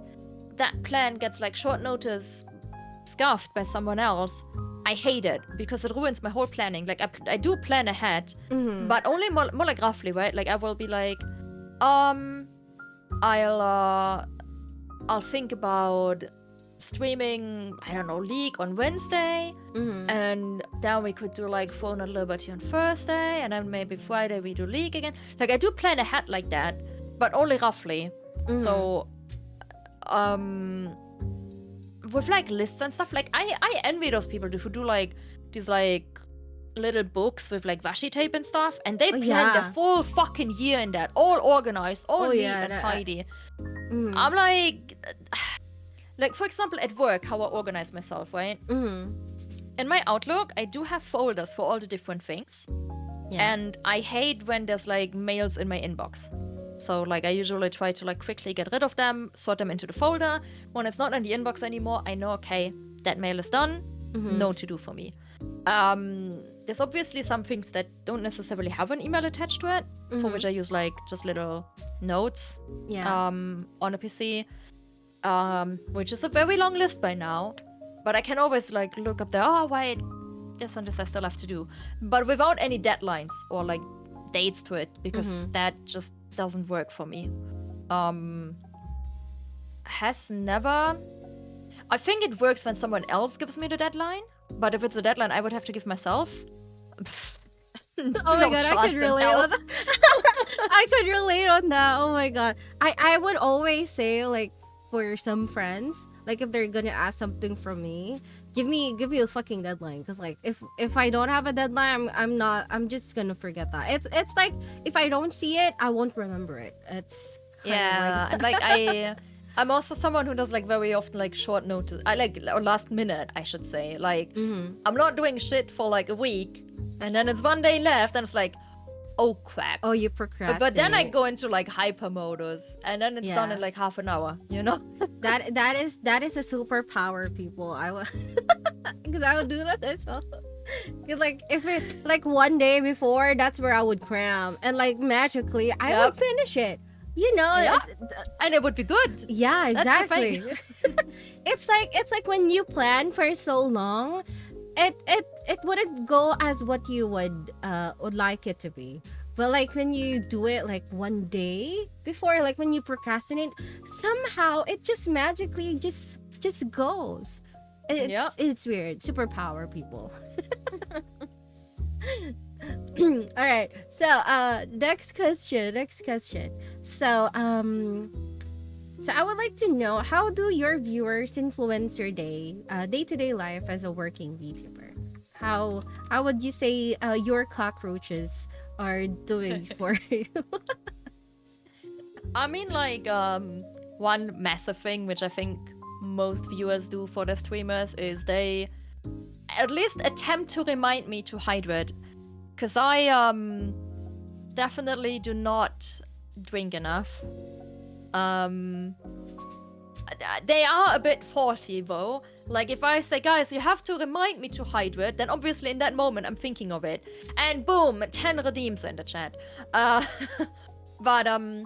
that plan gets like short notice scuffed by someone else, I hate it because it ruins my whole planning. Like I do plan ahead, but only more like roughly, right? Like I will be like, I'll think about streaming, I don't know, League on Wednesday, and then we could do like Phone and Liberty on Thursday, and then maybe Friday we do League again. Like I do plan ahead like that, but only roughly. So, with like lists and stuff, like I envy those people who do like these like little books with like washi tape and stuff, and they plan their full fucking year in that, all organized, all neat and tidy. I'm like for example at work, how I organize myself, right? in my Outlook, I do have folders for all the different things. Yeah. And I hate when there's like mails in my inbox. So like I usually try to like quickly get rid of them, sort them into the folder. When it's not in the inbox anymore, I know, okay, that mail is done. No to do for me. There's obviously some things that don't necessarily have an email attached to it, for which I use like just little notes on a PC, which is a very long list by now. But I can always like look up there, oh, wait, this and this I still have to do. But without any deadlines or like dates to it, because that just doesn't work for me. Has never... I think it works when someone else gives me the deadline, but if it's a deadline I would have to give myself... Oh my god, I could relate on that. I could relate on that. Oh my god. I would always say, like, for some friends, like if they're gonna ask something from me, give me a fucking deadline. Cause like if I don't have a deadline, I'm just gonna forget that. It's like if I don't see it, I won't remember it. It's yeah, and like I'm also someone who does like very often like short notice. I like or last minute, I should say. Like I'm not doing shit for like a week, and then it's one day left, and it's like, oh crap. Oh, you procrastinate. But then I go into like hyper modus, and then it's done in like half an hour. You know. that is a superpower, people. Because I would do that as well. Cause like if it like one day before, that's where I would cram, and like magically I would finish it. You know, and it would be good. Yeah, exactly. It's like when you plan for so long, it wouldn't go as what you would like it to be. But like when you do it like one day before, like when you procrastinate, somehow it just magically just goes. It's weird. Superpower, people. All right. So, next question. So, so I would like to know, how do your viewers influence your day-to-day life as a working VTuber? How would you say your cockroaches are doing for you? I mean, like, one massive thing which I think most viewers do for their streamers is they at least attempt to remind me to hydrate. Because I definitely do not drink enough. They are a bit faulty though. Like if I say, guys, you have to remind me to hydrate, then obviously in that moment I'm thinking of it. And boom, 10 redeems in the chat. But no,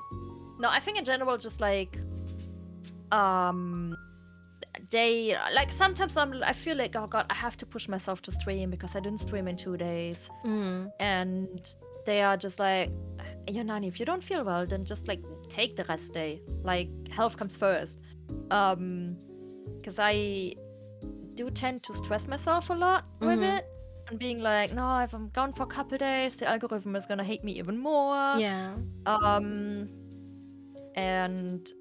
I think in general just like they like sometimes I feel like, oh god, I have to push myself to stream because I didn't stream in 2 days. And they are just like, yeah, Nani, if you don't feel well, then just like take the rest day. Like health comes first. Because I do tend to stress myself a lot with it and being like, no, if I'm gone for a couple days, the algorithm is gonna hate me even more. Yeah. And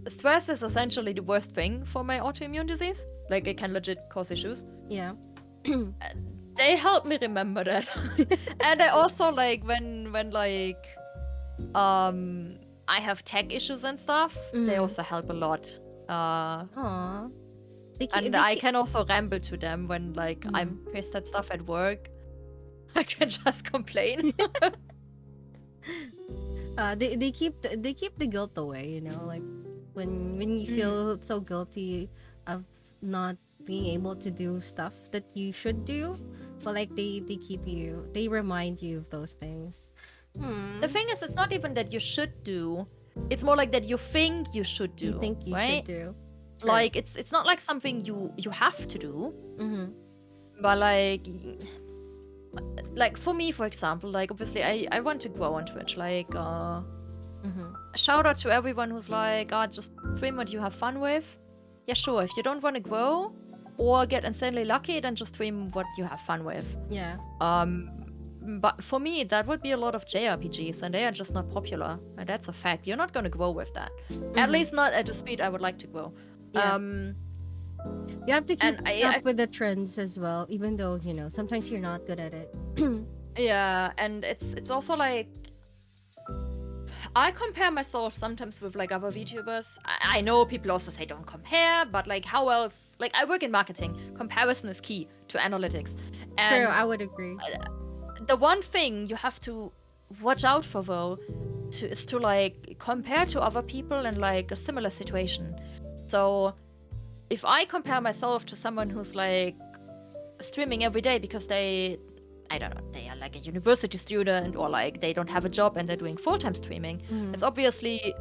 stress is essentially the worst thing for my autoimmune disease. Like, it can legit cause issues. Yeah. They help me remember that. And I also, like, when like, I have tech issues and stuff, they also help a lot. Aww. I can also ramble to them when, like, I'm pissed at stuff at work. I can just complain. They keep the guilt away, you know, like when you feel so guilty of not being able to do stuff that you should do, but like they remind you of those things. The thing is, it's not even that you should do, it's more like that you think you should do. You think you right? should do. Like it's not like something you have to do. But like for me, for example, like obviously I want to grow on Twitch. Like shout out to everyone who's like, just stream what you have fun with. Yeah, sure. If you don't want to grow or get insanely lucky, then just stream what you have fun with. Yeah. But for me, that would be a lot of JRPGs, and they are just not popular. And that's a fact. You're not going to grow with that. At least not at the speed I would like to grow. Yeah. You have to keep up with the trends as well, even though, you know, sometimes you're not good at it. Yeah, and it's also like, I compare myself sometimes with like other VTubers. I know people also say don't compare, but like how else? Like I work in marketing. Comparison is key to analytics. And True, I would agree. the one thing you have to watch out for though is to like compare to other people in like a similar situation. So if I compare myself to someone who's like streaming every day because they are like a university student or like they don't have a job and they're doing full-time streaming, it's obviously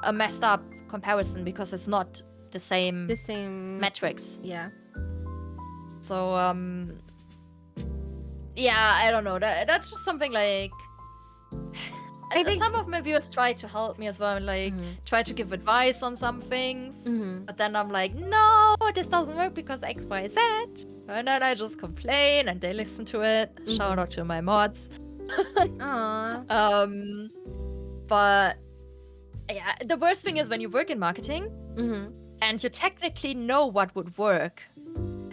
a messed up comparison because it's not the same metrics. Yeah. So yeah, I don't know. That's just something like I think some of my viewers try to help me as well and like try to give advice on some things. But then I'm like, no, this doesn't work because X, Y, Z. And then I just complain and they listen to it. Shout out to my mods. Aww. But yeah, the worst thing is when you work in marketing and you technically know what would work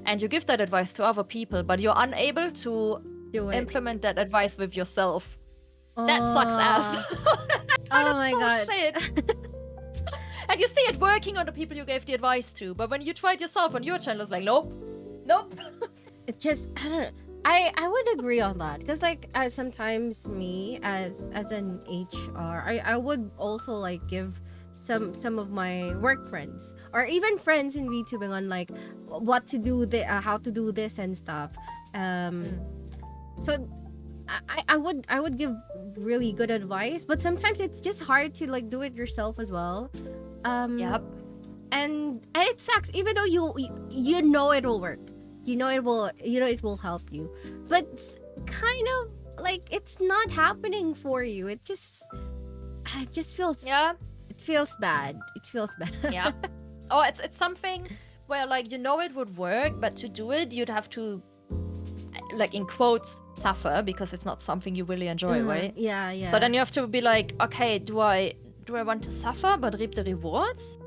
and you give that advice to other people, but you're unable to implement that advice with yourself. That sucks ass. Oh my god. Shit. And you see it working on the people you gave the advice to, but when you try it yourself on your channel, it's like, nope. It just, I don't know. I would agree on that because like sometimes me as an HR, I would also like give some of my work friends or even friends in VTubing on like what to do, how to do this and stuff. So I would give really good advice, but sometimes it's just hard to like do it yourself as well. Yep. And it sucks even though you know it will work. You know it will help you. But kind of like it's not happening for you. It just feels it feels bad. It feels bad. Yeah. Oh, it's something where like you know it would work, but to do it you'd have to like in quotes suffer because it's not something you really enjoy, right? Yeah. So then you have to be like, okay, do I want to suffer but reap the rewards?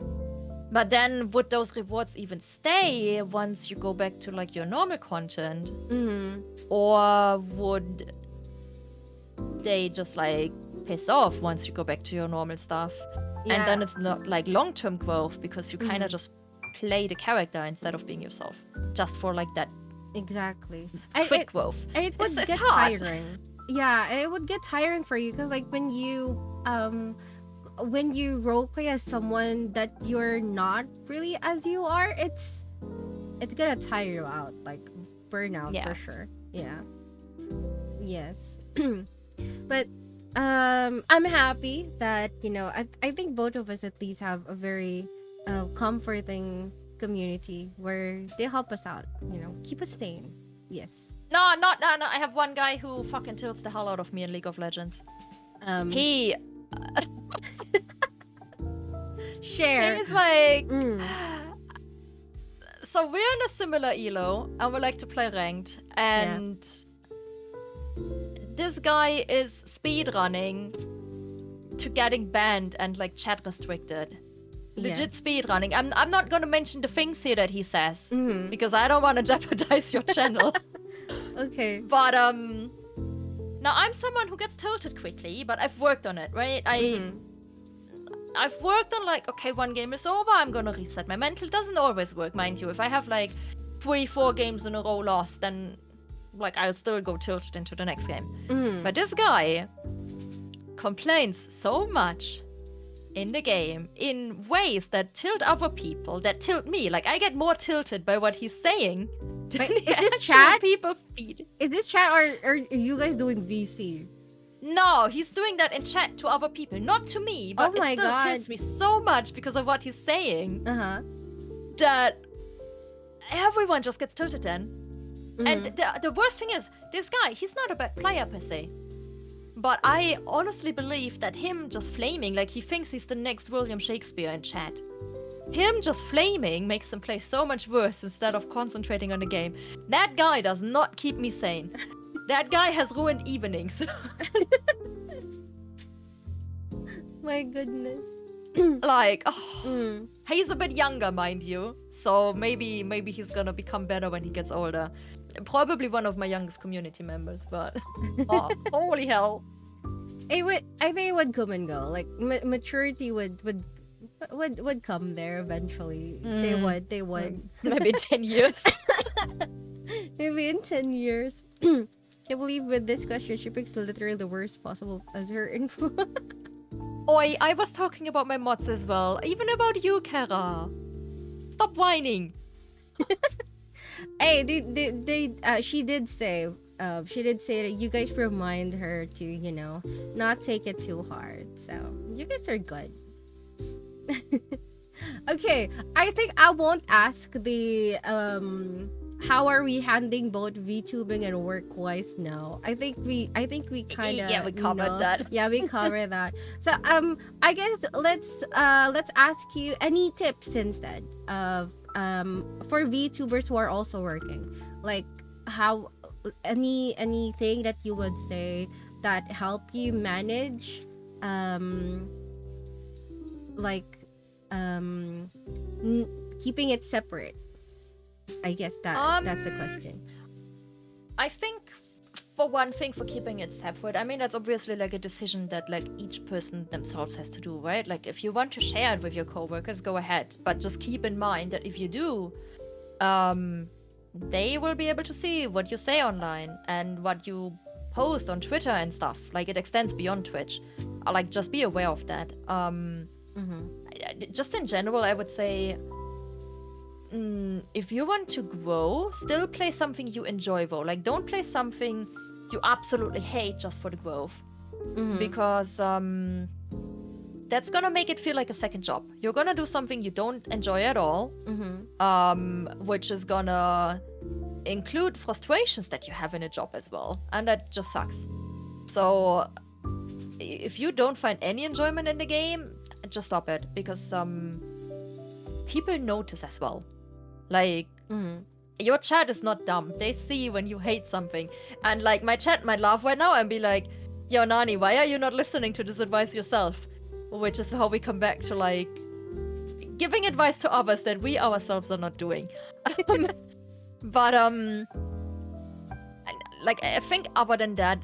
But then would those rewards even stay once you go back to like your normal content? Or would they just like piss off once you go back to your normal stuff? Yeah. And then it's not like long-term growth because you kind of just play the character instead of being yourself just for like that exactly quick growth. It would get tiring. Yeah, it would get tiring for you because like when you roleplay as someone that you're not really as you are, it's gonna tire you out, like burnout for sure. Yeah. Yes. But I'm happy that I think both of us at least have a very comforting community where they help us out, keep us sane. Yes. No, I have one guy who fucking tilts the hell out of me in League of Legends. He share. He's like so we're in a similar elo and we like to play ranked and this guy is speedrunning to getting banned and like chat restricted. Legit speedrunning. I'm not gonna mention the things here that he says because I don't want to jeopardize your channel. Okay. But now I'm someone who gets tilted quickly, but I've worked on it, right? I've worked on like, okay, one game is over, I'm gonna reset my mental. Doesn't always work, mind you. If I have like 3-4 games in a row lost, then like I'll still go tilted into the next game. But this guy complains so much in the game in ways that tilt other people, that tilt me. Like I get more tilted by what he's saying. Wait, is this chat? People feed. Is this chat or are you guys doing VC? No, he's doing that in chat to other people, not to me. But it still tilts me so much because of what he's saying that everyone just gets tilted then. And the worst thing is, this guy, he's not a bad player per se. But I honestly believe that him just flaming, like he thinks he's the next William Shakespeare in chat. Him just flaming makes him play so much worse instead of concentrating on the game. That guy does not keep me sane. That guy has ruined evenings. My goodness. Like, he's a bit younger, mind you. So maybe he's gonna become better when he gets older. Probably one of my youngest community members, but holy hell. I think it would come and go. Like maturity would come there eventually. They Mm, would. maybe in 10 years. Maybe in 10 years. I believe with this question, she picks literally the worst possible as her info. Oi, I was talking about my mods as well. Even about you, Kara. Stop whining. Hey, she did say that you guys remind her to, not take it too hard. So you guys are good. Okay, I think I won't ask the how are we handling both VTubing and workwise now. I think we kind of Yeah, we covered that. Yeah, we covered that. So I guess let's ask you any tips instead of for VTubers who are also working. Like how anything that you would say that help you manage like keeping it separate. I guess that's the question. I think for one thing, for keeping it separate, I mean, that's obviously like a decision that like each person themselves has to do, right? Like if you want to share it with your coworkers, go ahead. But just keep in mind that if you do, they will be able to see what you say online and what you post on Twitter and stuff. Like it extends beyond Twitch. Like just be aware of that. Just in general, I would say, if you want to grow, still play something you enjoy though. Like don't play something you absolutely hate just for the growth. Because that's gonna make it feel like a second job. You're gonna do something you don't enjoy at all, which is gonna include frustrations that you have in a job as well, and that just sucks. So if you don't find any enjoyment in the game, just stop it, because people notice as well. Like your chat is not dumb. They see when you hate something, and like my chat might laugh right now and be like, yo Nani, why are you not listening to this advice yourself? Which is how we come back to like giving advice to others that we ourselves are not doing. But like I think other than that,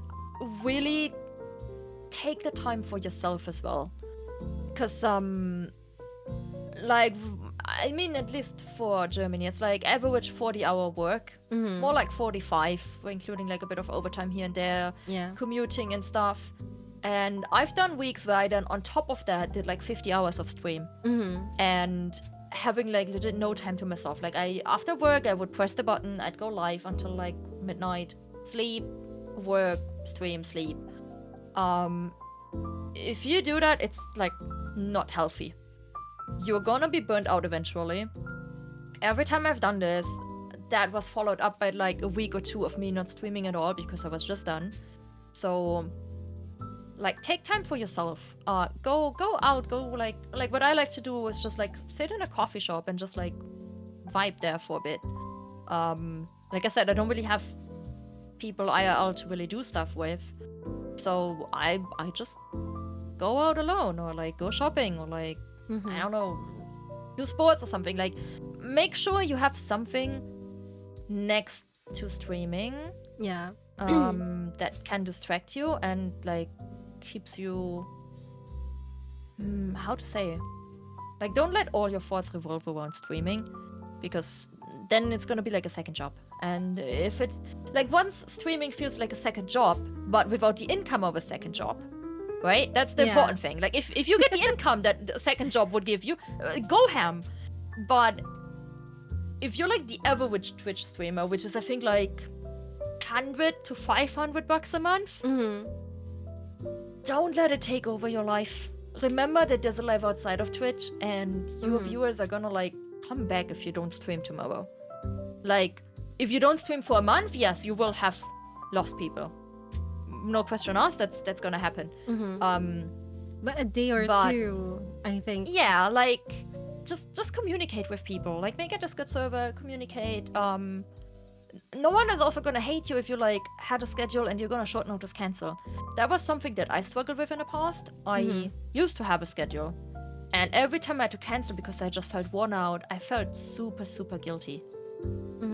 really take the time for yourself as well, because like I mean, at least for Germany, it's like average 40-hour work, more like 45, including like a bit of overtime here and there, commuting and stuff. And I've done weeks where I then on top of that did like 50 hours of stream, and having like legit no time to myself. Like after work I would press the button, I'd go live until like midnight, sleep, work, stream, sleep. If you do that, it's like not healthy. You're gonna be burnt out eventually. Every time I've done this, that was followed up by like a week or two of me not streaming at all because I was just done. So like take time for yourself. Go out, go like what I like to do is just like sit in a coffee shop and just like vibe there for a bit. Like I said, I don't really have people IRL to really do stuff with, so I just go out alone, or like go shopping, or like I don't know, do sports or something. Like make sure you have something next to streaming, that can distract you and like keeps you how to say, like don't let all your thoughts revolve around streaming, because then it's gonna be like a second job. And if it's like, once streaming feels like a second job but without the income of a second job, right? That's the important thing. Like if you get the income that the second job would give you, go ham. But if you're like the average Twitch streamer, which is I think like 100 to 500 bucks a month, don't let it take over your life. Remember that there's a life outside of Twitch, and your viewers are gonna like come back if you don't stream tomorrow. Like if you don't stream for a month, yes, you will have lost people, no question asked. That's gonna happen. But a day or two, I think. Yeah, like just communicate with people. Like make a Discord server, communicate. No one is also gonna hate you if you like had a schedule and you're gonna short notice cancel. That was something that I struggled with in the past. I used to have a schedule, and every time I had to cancel because I just felt worn out, I felt super guilty.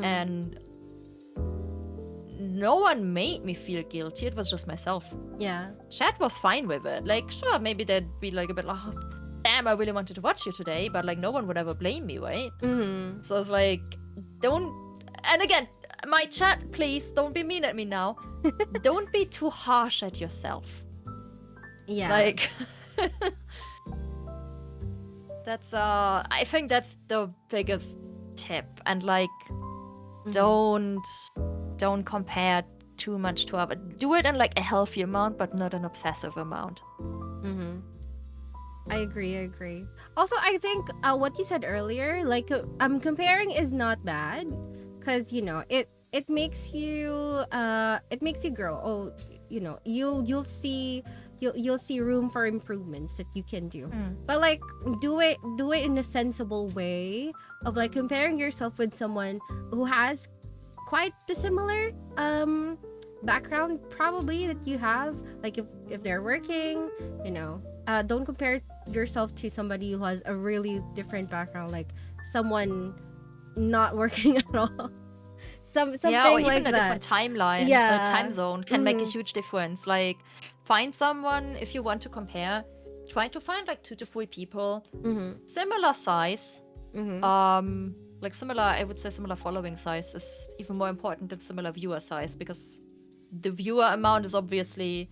And no one made me feel guilty. It was just myself. Yeah. Chat was fine with it. Like, sure, maybe they'd be like a bit like, oh, damn, I really wanted to watch you today, but like no one would ever blame me, right? Mm-hmm. So it's like, don't. And again, my chat, please don't be mean at me now. Don't be too harsh at yourself. Yeah. Like, that's I think that's the biggest tip. And like, don't compare too much to other. Do it in like a healthy amount, but not an obsessive amount. Mm-hmm. I agree. Also, I think what you said earlier, like comparing is not bad, because it makes you grow. Oh, you'll see room for improvements that you can do. But like do it in a sensible way of like comparing yourself with someone who has quite the similar background probably that you have. Like if they're working, don't compare yourself to somebody who has a really different background, like someone not working at all. Something yeah, or even like a that. different timeline, Yeah. time zone can make a huge difference. Like, find someone, if you want to compare, try to find like 2 to 3 people, similar size, like similar, I would say similar following size is even more important than similar viewer size, because the viewer amount is obviously,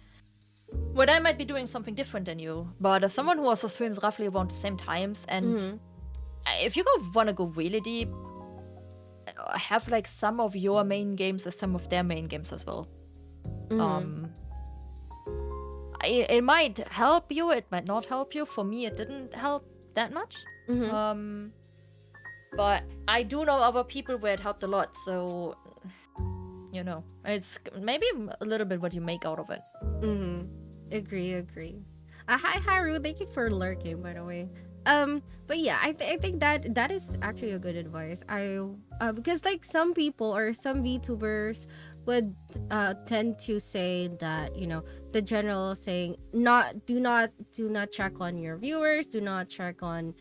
well, I might be doing something different than you, but as someone who also streams roughly around the same times, and if you want to go really deep, have like some of your main games as some of their main games as well. It might help you, it might not help you. For me, it didn't help that much. But I do know other people where it helped a lot, so it's maybe a little bit what you make out of it. Agree. Hi Haru, thank you for lurking, by the way. But yeah, I think that is actually a good advice. Because like some people or some VTubers would tend to say that the general saying, do not check on your viewers, do not check on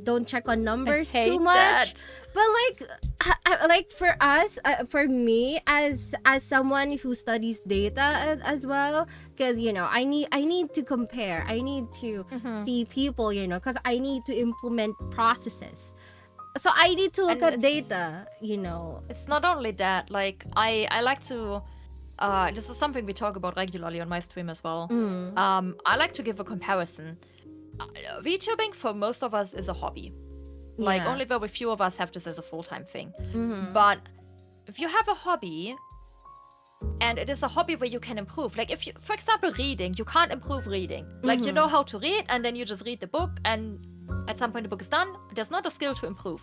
don't check on numbers too much. That. But like for us, for me as someone who studies data as well, because I need to compare, I need to see people, because I need to implement processes, so I need to look at data. It's not only that, like I like to this is something we talk about regularly on my stream as well. I like to give a comparison. VTubing for most of us is a hobby. Like only very few of us have this as a full-time thing. But if you have a hobby, and it is a hobby where you can improve, like if you, for example, reading, you can't improve reading. Like you know how to read, and then you just read the book, and at some point the book is done. There's not a skill to improve,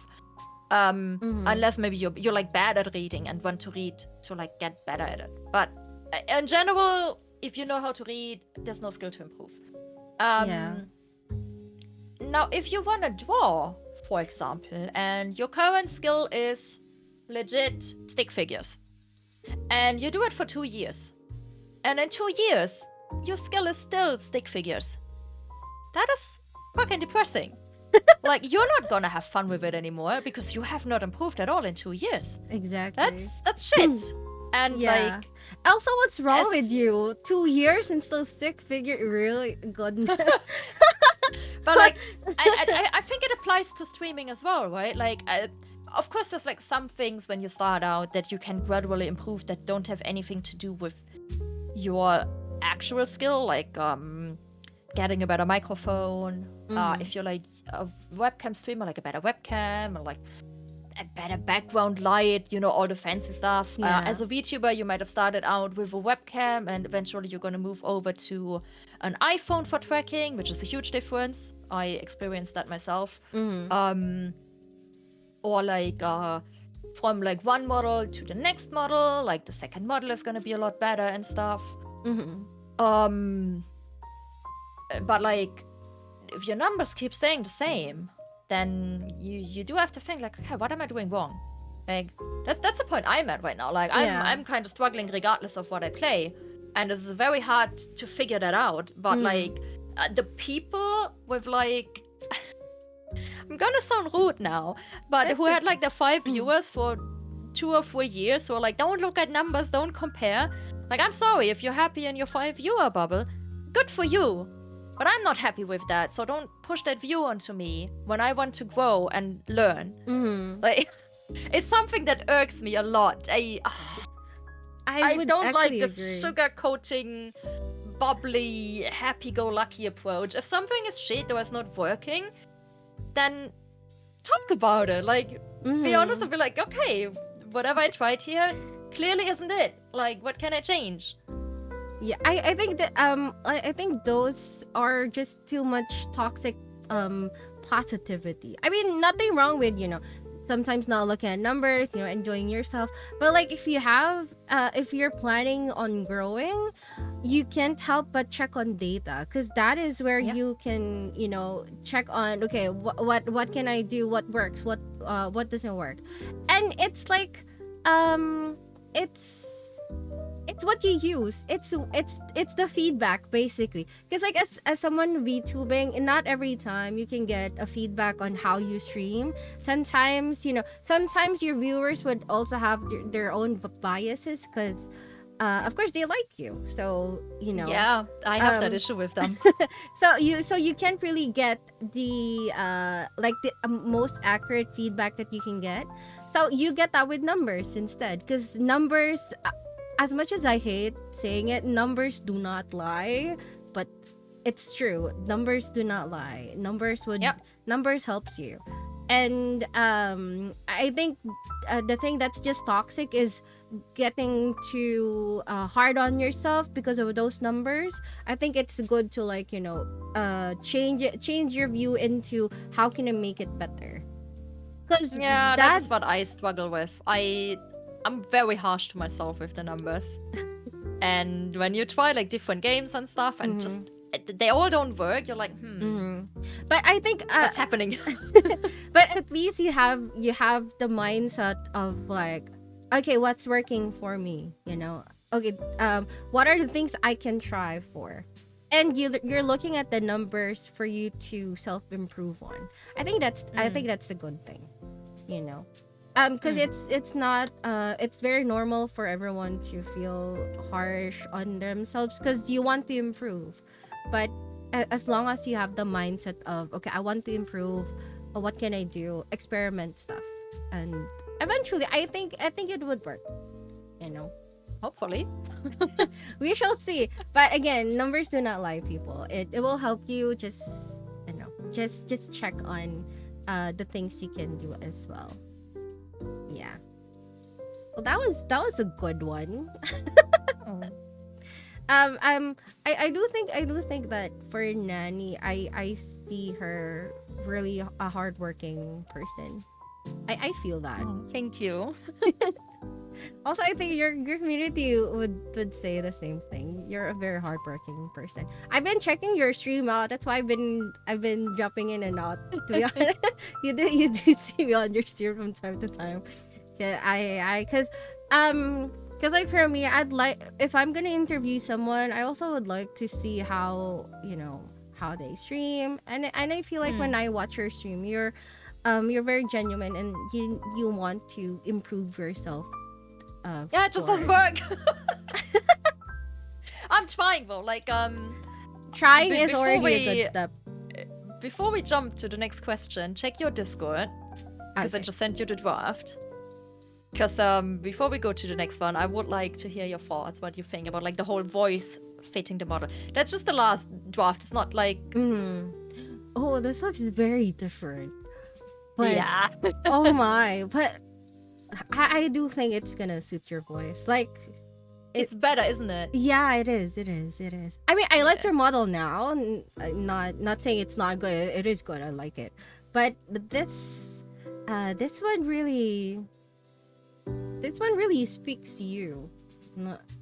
unless maybe you're like bad at reading and want to read to like get better at it. But in general, if you know how to read, there's no skill to improve. Now, if you want to draw, for example, and your current skill is legit stick figures, and you do it for 2 years, and in 2 years, your skill is still stick figures, that is fucking depressing. Like, you're not gonna have fun with it anymore because you have not improved at all in 2 years. Exactly. That's shit. And like, also, what's wrong with you? 2 years and still stick figure? Really? Goodness. But like, I think it applies to streaming as well, right? Like, of course, there's like some things when you start out that you can gradually improve that don't have anything to do with your actual skill, like getting a better microphone. If you're like a webcam streamer, like a better webcam, or like a better background light, all the fancy stuff. As a VTuber, you might have started out with a webcam, and eventually you're going to move over to an iPhone for tracking, which is a huge difference. I experienced that myself. Or like from like one model to the next model, like the second model is going to be a lot better and stuff. But like, if your numbers keep staying the same, then you do have to think like, okay, what am I doing wrong? Like, that's the point I'm at right now. Like, I'm kind of struggling regardless of what I play, and it's very hard to figure that out. But like, the people with like, I'm gonna sound rude now, but who had like the 5 viewers for 2 or 4 years who are like, don't look at numbers, don't compare. Like, I'm sorry if you're happy in your 5 viewer bubble, good for you. But I'm not happy with that, so don't push that view onto me when I want to grow and learn. Mm-hmm. Like, it's something that irks me a lot. I would don't like actually this agree. sugar-coating, bubbly, happy-go-lucky approach. If something is shit or it's not working, then talk about it. Like, be honest and be like, okay, whatever I tried here clearly isn't it. Like, what can I change? Yeah, I think that I think those are just too much toxic positivity. I mean, nothing wrong with, sometimes not looking at numbers, enjoying yourself. But like, if you're planning on growing, you can't help but check on data, because that is where you can, check on, okay, what can I do, what works, what doesn't work. And it's like it's what you use. It's the feedback, basically, because like, as someone VTubing, not every time you can get a feedback on how you stream. Sometimes your viewers would also have their own biases, because of course they like you, so Yeah, I have that issue with them. so you can't really get the most accurate feedback that you can get. So you get that with numbers instead, because numbers, as much as I hate saying it, numbers do not lie, but it's true. Numbers do not lie. Numbers helps you. And I think the thing that's just toxic is getting too hard on yourself because of those numbers. I think it's good to, like, change your view into how can I make it better. Because that's what I struggle with. I'm very harsh to myself with the numbers. And when you try like different games and stuff and just they all don't work, you're like, But I think what's happening? But at least you have the mindset of like, okay, what's working for me, okay, what are the things I can try for, and you're looking at the numbers for you to self-improve on. I think that's a good thing, because it's not it's very normal for everyone to feel harsh on themselves because you want to improve. But as long as you have the mindset of, okay, I want to improve, what can I do, experiment stuff, and eventually I think it would work, Hopefully. We shall see. But again, numbers do not lie, people. It will help you just just check on the things you can do as well. Yeah. Well, that was a good one. I do think that for Nanny, I see her really a hardworking person. I feel that. Thank you. Also, I think your community would say the same thing. You're a very hardworking person. I've been checking your stream out. That's why I've been jumping in and out. To be honest, you do see me on your stream from time to time. Yeah, because like for me, I'd like, if I'm gonna interview someone, I also would like to see how how they stream, and I feel like when I watch your stream, you're very genuine and you want to improve yourself. Yeah, it just doesn't work. I'm trying though. Like trying is already a good step. Before we jump to the next question, check your Discord because I just sent you the draft. Because before we go to the next one, I would like to hear your thoughts. What you think about like the whole voice fitting the model? That's just the last draft. It's not like. Oh, this looks very different. But, yeah. Oh my! But I do think it's gonna suit your voice. Like, it's better, isn't it? Yeah, it is. It is. I mean, I like your model now. Not saying it's not good. It is good. I like it. But this one really. This one really speaks to you.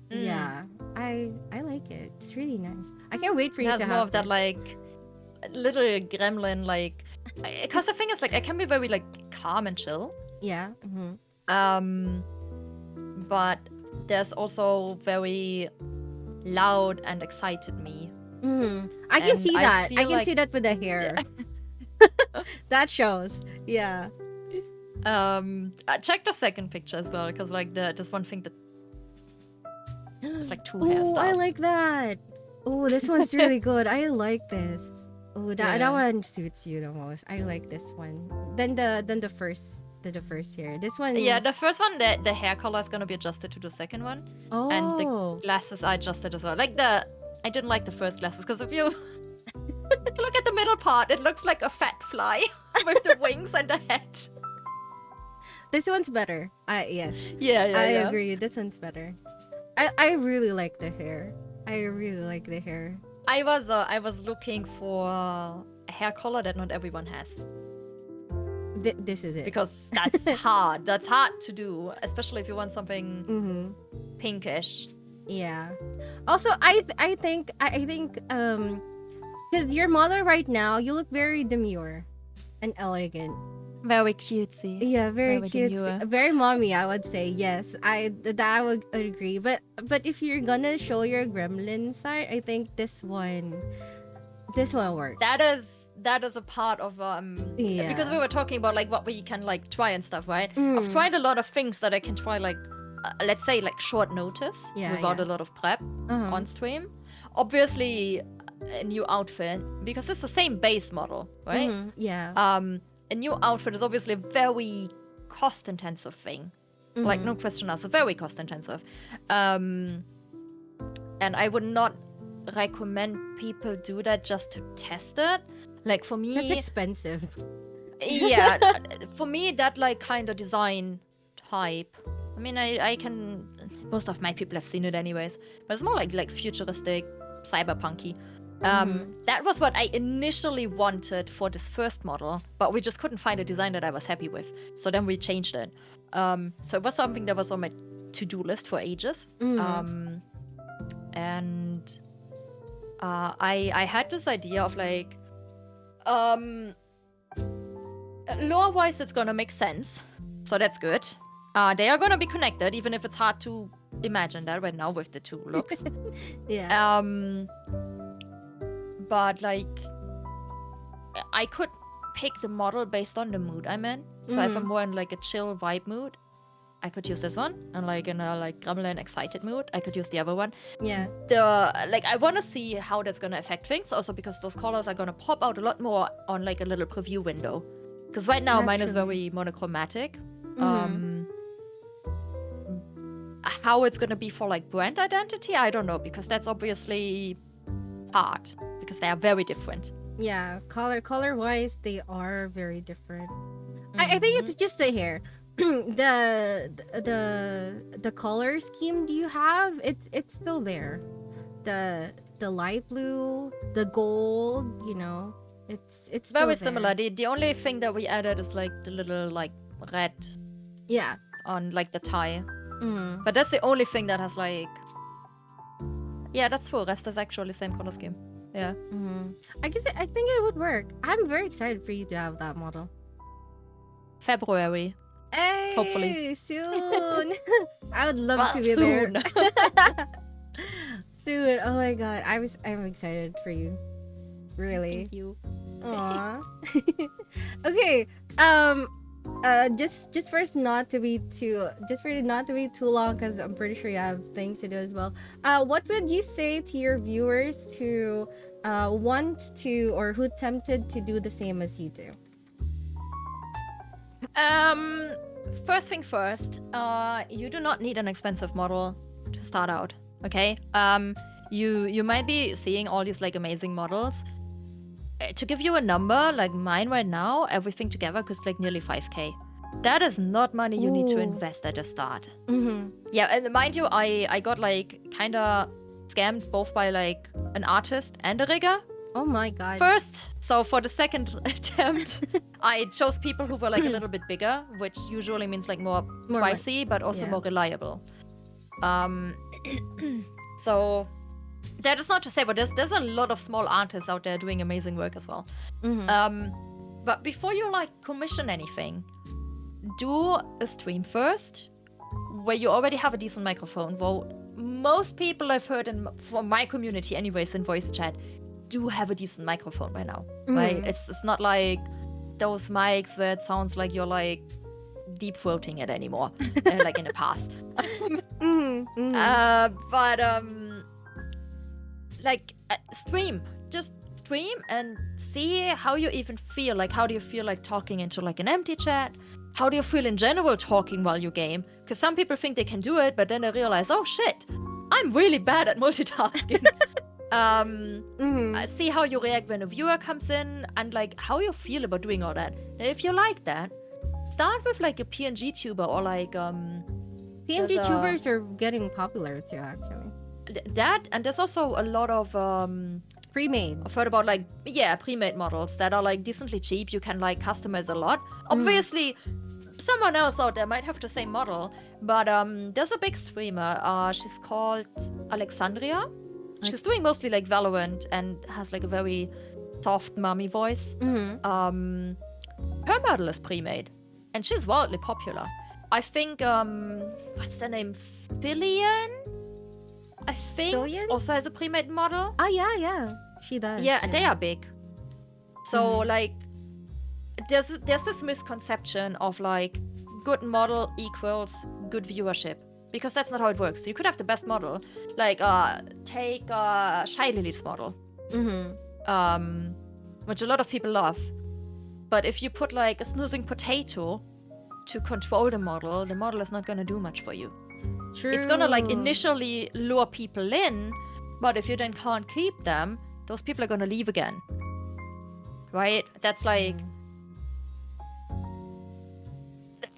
Yeah, I like it. It's really nice. I can't wait for you to have more of that like little gremlin, like, because the thing is, like, I can be very like calm and chill. Yeah. But there's also very loud and excited me. I can see that. I can see that with the hair. Yeah. That shows. Yeah. Check the second picture as well, because like this one thing that it's like two Oh, I hairstyles. like that. Oh, this one's really good. I like this. Oh, that Yeah. one suits you the most. I like this one. Then the first here. This one. Yeah, the first one, the hair color is gonna be adjusted to the second one, Oh. and the glasses are adjusted as well. Like I didn't like the first glasses because if you look at the middle part, it looks like a fat fly with the wings and the head. This one's better. Yes. Yeah, I agree. This one's better. I really like the hair. I really like the hair. I was looking for a hair color that not everyone has. This is it. Because that's hard. That's hard to do, especially if you want something pinkish. Yeah. Also, I think because your model right now, you look very demure and elegant. Very cutesy. Yeah, very cute. demure. Very mommy, I would say. Yes, I would agree. But if you're gonna show your gremlin side, I think this one works. That is a part of Yeah. because we were talking about like what we can like try and stuff, right? Mm. I've tried a lot of things that I can try like let's say like short notice without a lot of prep on stream. Obviously a new outfit because it's the same base model, right? Yeah. A new outfit is obviously a very cost intensive thing. Like no question asked, it's very cost intensive. And I would not recommend people do that just to test it. Like for me, That's expensive. yeah, for me that like kind of design type. I mean, I can. Most of my people have seen it anyways, but it's more like futuristic, cyberpunky. That was what I initially wanted for this first model, but we just couldn't find a design that I was happy with. So then we changed it. So it was something that was on my to-do list for ages. And I had this idea of like, lore-wise, it's gonna make sense. So that's good. They are gonna be connected, even if it's hard to imagine that right now with the two looks. Yeah. But like, I could pick the model based on the mood I'm in. So if I'm more in like a chill vibe mood, I could use this one, and like in a like gremlin excited mood, I could use the other one. Yeah. I want to see how that's gonna affect things. Also because those colors are gonna pop out a lot more on like a little preview window. Because right now mine is very monochromatic. How it's gonna be for like brand identity, I don't know, because that's obviously hard because they are very different. Yeah, color wise, they are very different. I think it's just the hair. the color scheme do you have? It's still there. The light blue, the gold, you know, it's still Very there. similar. The only thing that we added is like the little like red Yeah. on like the tie. But that's the only thing that has like. Yeah, that's true. Rest is actually same color scheme. Yeah. I think it would work. I'm very excited for you to have that model. February. Hey, Hopefully. soon. I would love to be soon. there. Soon. Oh my god, I'm excited for you. Really. Thank you. Aww. Okay. Just for it not to be too long, because I'm pretty sure you have things to do as well. What would you say to your viewers who want to, or who tempted to do the same as you do? First thing first, you do not need an expensive model to start out, okay? You might be seeing all these like amazing models. To give you a number, like mine right now, everything together costs like nearly 5k. That is not money you need to invest at the start. Yeah, and mind you, I got like kind of scammed both by like an artist and a rigger. Oh my god. First, so for the second attempt, I chose people who were like a little bit bigger, which usually means like more pricey, but also more reliable. So that is not to say, but there's a lot of small artists out there doing amazing work as well. But before you like commission anything, do a stream first, where you already have a decent microphone. Well, most people I've heard from my community, anyways, in voice chat, do have a decent microphone by now, right? It's not like those mics where it sounds like you're like deep throating it anymore, like in the past. Like stream, just stream and see how you even feel. Like, how do you feel like talking into like an empty chat? How do you feel in general talking while you game? Because some people think they can do it, but then they realize, oh shit, I'm really bad at multitasking. See how you react when a viewer comes in, and like how you feel about doing all that. And if you like that, start with like a PNG tuber or like PNG tubers are getting popular too, actually. That, and there's also a lot of pre-made. I've heard about like pre-made models that are like decently cheap. You can like customize a lot. Obviously, someone else out there might have the same model, but there's a big streamer. She's called Alexandria. She's doing mostly like Valorant and has like a very soft mommy voice. Her model is pre-made, and she's wildly popular. I think what's their name? Fillion? I think Fillion? Also has a pre-made model. Oh yeah, she does. Yeah, they are big. So like, there's this misconception of like good model equals good viewership, because that's not how it works. You could have the best model, like take Shy Lily's model, which a lot of people love. But if you put like a snoozing potato to control the model is not gonna do much for you. True. It's gonna like initially lure people in, but if you then can't keep them, those people are gonna leave again. Right? That's like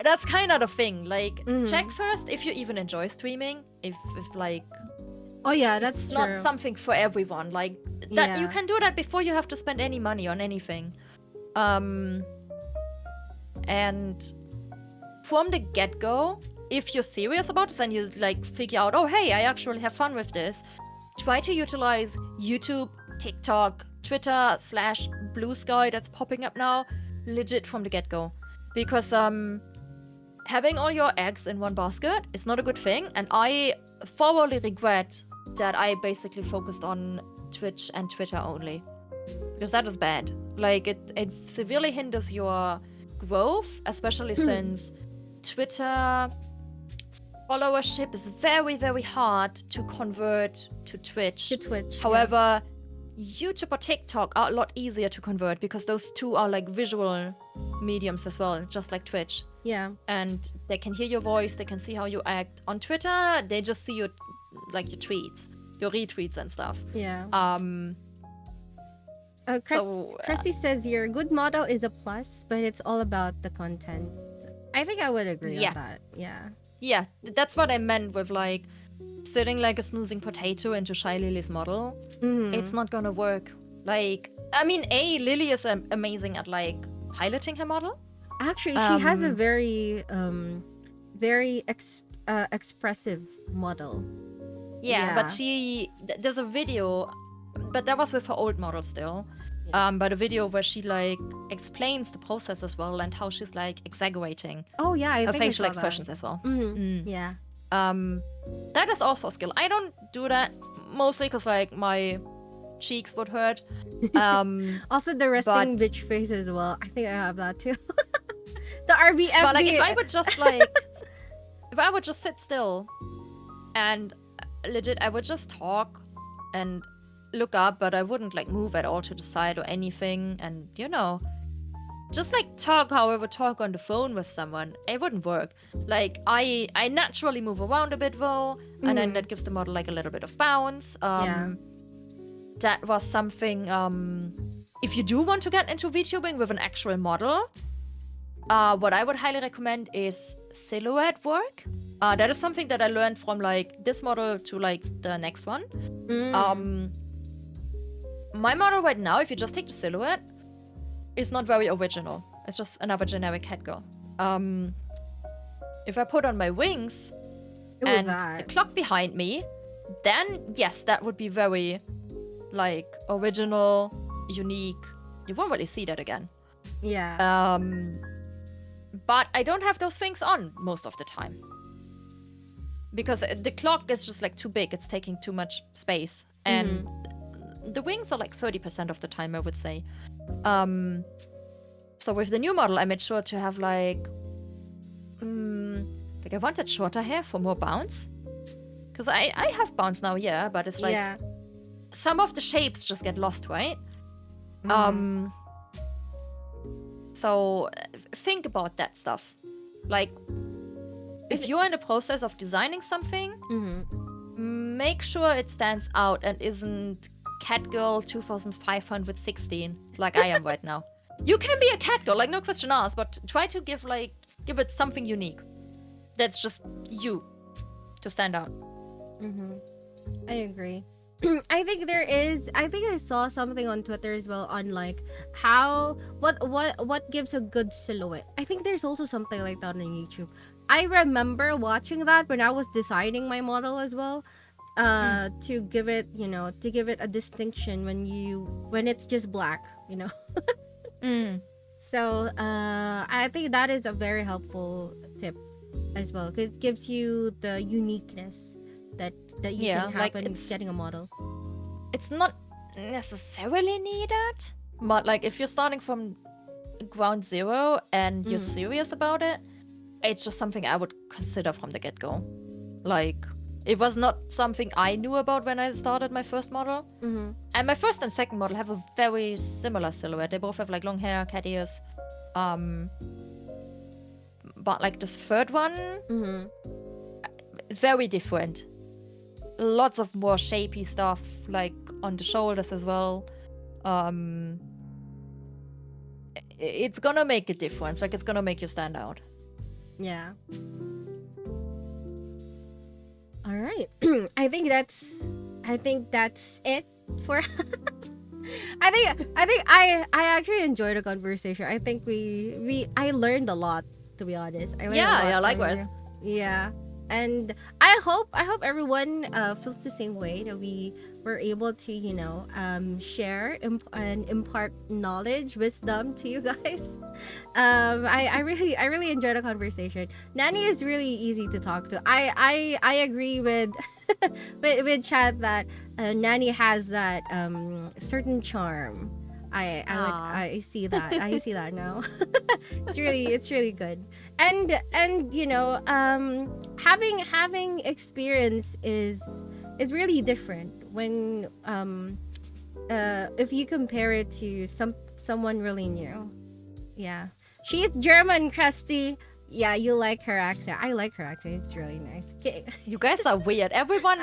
that's kind of the thing. Like, check first if you even enjoy streaming. If like, oh yeah, that's it's true. not something for everyone. Like that, you can do that before you have to spend any money on anything. And from the get-go, if you're serious about this and you like figure out, oh hey, I actually have fun with this, try to utilize YouTube, TikTok, Twitter / Blue Sky that's popping up now, legit from the get-go. Because having all your eggs in one basket is not a good thing, and I thoroughly regret that I basically focused on Twitch and Twitter only. Because that is bad. Like, it severely hinders your growth, especially since Twitter followership is very, very hard to convert to Twitch. However, YouTube or TikTok are a lot easier to convert because those two are like visual mediums as well, just like Twitch. Yeah. And they can hear your voice, they can see how you act. On Twitter, they just see your tweets, your retweets and stuff. Yeah. Christy says your good model is a plus, but it's all about the content. I think I would agree on that. Yeah. Yeah, that's what I meant with like sitting like a snoozing potato into Shy Lily's model. It's not gonna work. Like, I mean, Lily is amazing at like piloting her model. Actually, she has a very expressive model. Yeah, but there's a video, but that was with her old model still. But a video where she like explains the process as well and how she's like exaggerating. Oh yeah, I think facial I saw expressions that. as well. Yeah. That is also a skill. I don't do that mostly because like my cheeks would hurt. Also the resting bitch face as well. I think I have that too. The RBF. But like if I would just like if I would just sit still and legit I would just talk and look up, but I wouldn't like move at all to the side or anything, and just like talk how I would talk on the phone with someone, it wouldn't work. Like I naturally move around a bit though, and then that gives the model like a little bit of bounce. That was something if you do want to get into VTubing with an actual model, what I would highly recommend is silhouette work. That is something that I learned from like this model to like the next one. My model right now, if you just take the silhouette, is not very original. It's just another generic head girl. If I put on my wings and the clock behind me, then yes, that would be very like original, unique. You won't really see that again. Yeah. But I don't have those things on most of the time. Because the clock is just like too big. It's taking too much space. And the wings are like 30% of the time, I would say. So with the new model, I made sure to have like Like I wanted shorter hair for more bounce. Because I have bounce now, yeah, but it's like Yeah. some of the shapes just get lost, right? Mhm. So think about that stuff. Like if you're in the process of designing something, make sure it stands out and isn't Catgirl 2516 like I am right now. You can be a Catgirl, like no question asked, but try to give it something unique. That's just you to stand out. I agree. I think I saw something on Twitter as well on like what gives a good silhouette. I think there's also something like that on YouTube. I remember watching that when I was designing my model as well. To give it a distinction when it's just black, So I think that is a very helpful tip as well, because it gives you the uniqueness that you can have when getting a model. It's not necessarily needed, but like if you're starting from ground zero and you're serious about it, it's just something I would consider from the get-go. Like it was not something I knew about when I started my first model. And my first and second model have a very similar silhouette. They both have like long hair, cat ears. But like this third one, very different. Lots of more shapy stuff, like on the shoulders as well. It's gonna make a difference. Like it's gonna make you stand out. Yeah. All right. I think that's it for I actually enjoyed the conversation. I think I learned a lot, to be honest. I learned a lot from likewise. you. Yeah. And I hope everyone feels the same way, that we were able to share and impart knowledge, wisdom to you guys. I really enjoyed the conversation. Nanny is really easy to talk to. I agree with with Chad that Nanny has that certain charm. I see that. I see that now. It's really good. And having experience is really different when if you compare it to someone really new. Yeah. She's German, Krusty. Yeah, you like her accent. I like her accent. It's really nice. Okay. You guys are weird. Everyone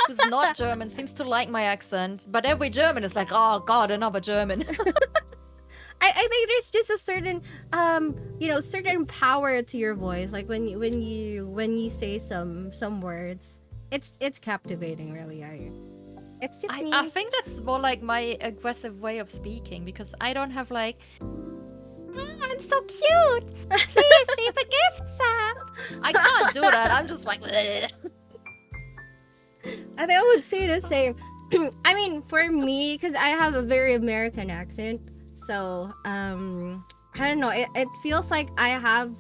who's not German seems to like my accent, but every German is like, oh god, another German. I think there's just a certain certain power to your voice. Like when you say some words, it's captivating, really. It's just me. I think that's more like my aggressive way of speaking, because I don't have like, I'm so cute. Please leave a gift, Sam. I can't do that. I'm just like, bleh. I think I would say the same. I mean, for me, because I have a very American accent, so I don't know. It feels like I have.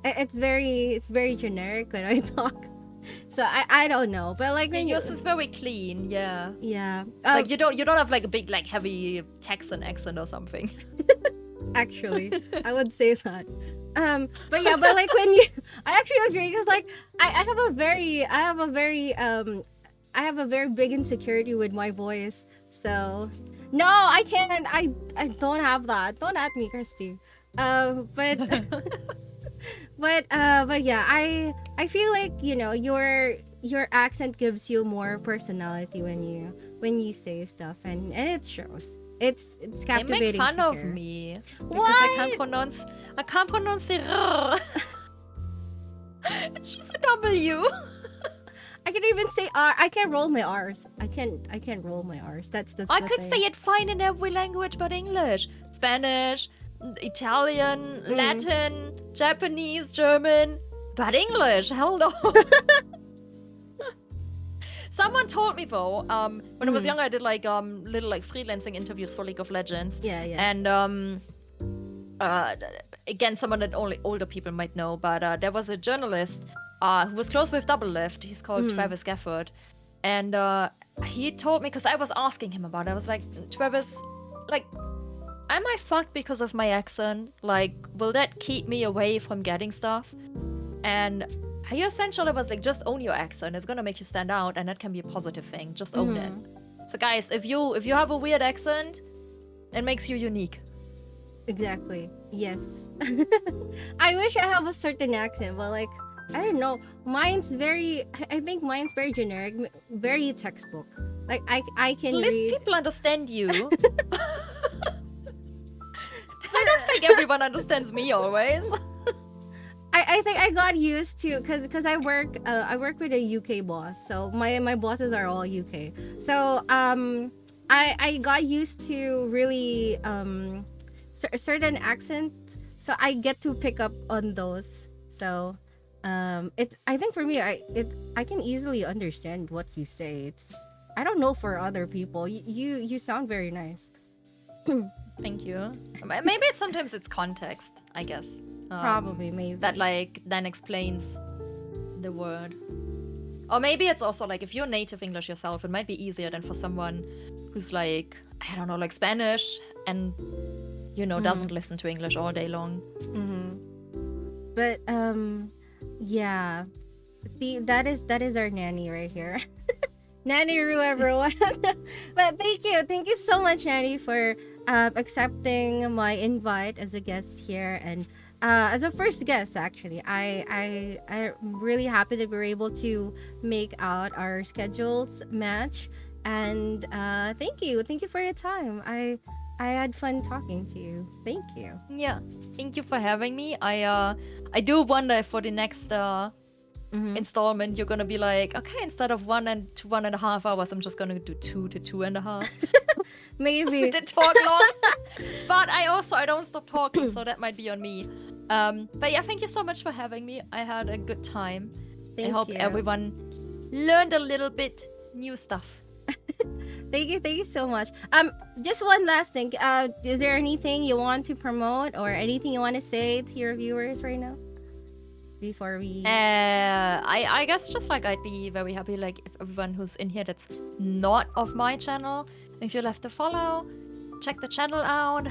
It's very generic when I talk. So I don't know, but like when yours is very clean, yeah. Yeah. Like you don't have like a big like heavy Texan accent or something. Actually, I would say that. But yeah, but like when you, I actually agree, because like I have a very big insecurity with my voice. So no, I can't. I don't have that. Don't at me, Christy. But but yeah, I feel like your accent gives you more personality when you say stuff, and it shows. It's captivating. They make fun of me because I can't pronounce the R. It's just a W. I can even say R. I can't roll my R's. I can't roll my R's. That's the I the could thing. say it fine in every language but English. Spanish, Italian, Latin, Japanese, German, but English, hell no. Someone told me though, when I was younger, I did like little like freelancing interviews for League of Legends. Yeah. And again, someone that only older people might know, but there was a journalist who was close with Double Lift. He's called Travis Gafford, and he told me, because I was asking him about it. I was like, Travis, like, am I fucked because of my accent? Like, will that keep me away from getting stuff? And he essentially was like, just own your accent. It's gonna make you stand out, and that can be a positive thing. Just own it. So guys, if you have a weird accent, it makes you unique. Exactly. Yes. I wish I have a certain accent, but like I don't know. Mine's very. I think mine's very generic, very textbook. Like I can At least read. people understand you. I don't think everyone understands me always. I think I got used to because I work with a UK boss, so my bosses are all UK. So I got used to really certain accent, so I get to pick up on those. So it's I think for me I can easily understand what you say. It's I don't know for other people. You sound very nice. Thank you. Maybe sometimes it's context, I guess. Probably maybe that like then explains the word. Or maybe it's also like if you're native English yourself, it might be easier than for someone who's like, I don't know, like Spanish and doesn't listen to English all day long. But yeah, see that is our nanny right here. Nanny Roo, everyone. But thank you so much, Nanny, for accepting my invite as a guest here and as a first guest. Actually, I'm really happy that we were able to make out our schedules match. And thank you for the time. I had fun talking to you. Thank you. Yeah, thank you for having me. I do wonder if for the next installment you're gonna be like, okay, instead of 1 to 1.5 hours, I'm just gonna do 2 to 2.5. Maybe we did talk long, but I don't stop talking, so that might be on me. But yeah, thank you so much for having me. I had a good time. I hope everyone learned a little bit new stuff. Thank you so much. Just one last thing. Is there anything you want to promote or anything you want to say to your viewers right now? Before we I guess just like I'd be very happy like if everyone who's in here that's not of my channel, if you left a follow, check the channel out.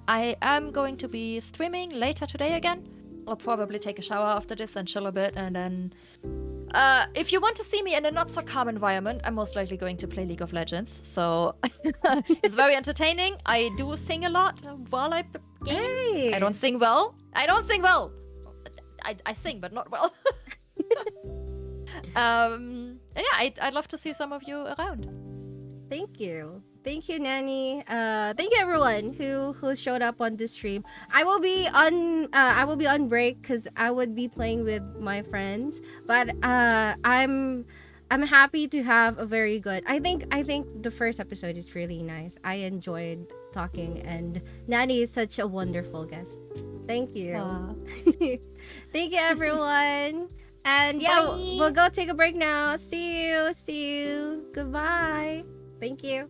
I am going to be streaming later today again. I'll probably take a shower after this and chill a bit, and then if you want to see me in a not so calm environment, I'm most likely going to play League of Legends. So it's very entertaining. I do sing a lot while I game. Hey. I don't sing well. I sing, but not well. And yeah, I'd love to see some of you around. Thank you, Nanny. Thank you everyone who showed up on this stream. I will be on break because I would be playing with my friends. But I'm happy to have a very good. I think the first episode is really nice. I enjoyed talking, and Nanny is such a wonderful guest. Thank you. Thank you, everyone. And yeah, we'll go take a break now. See you. Goodbye. Thank you.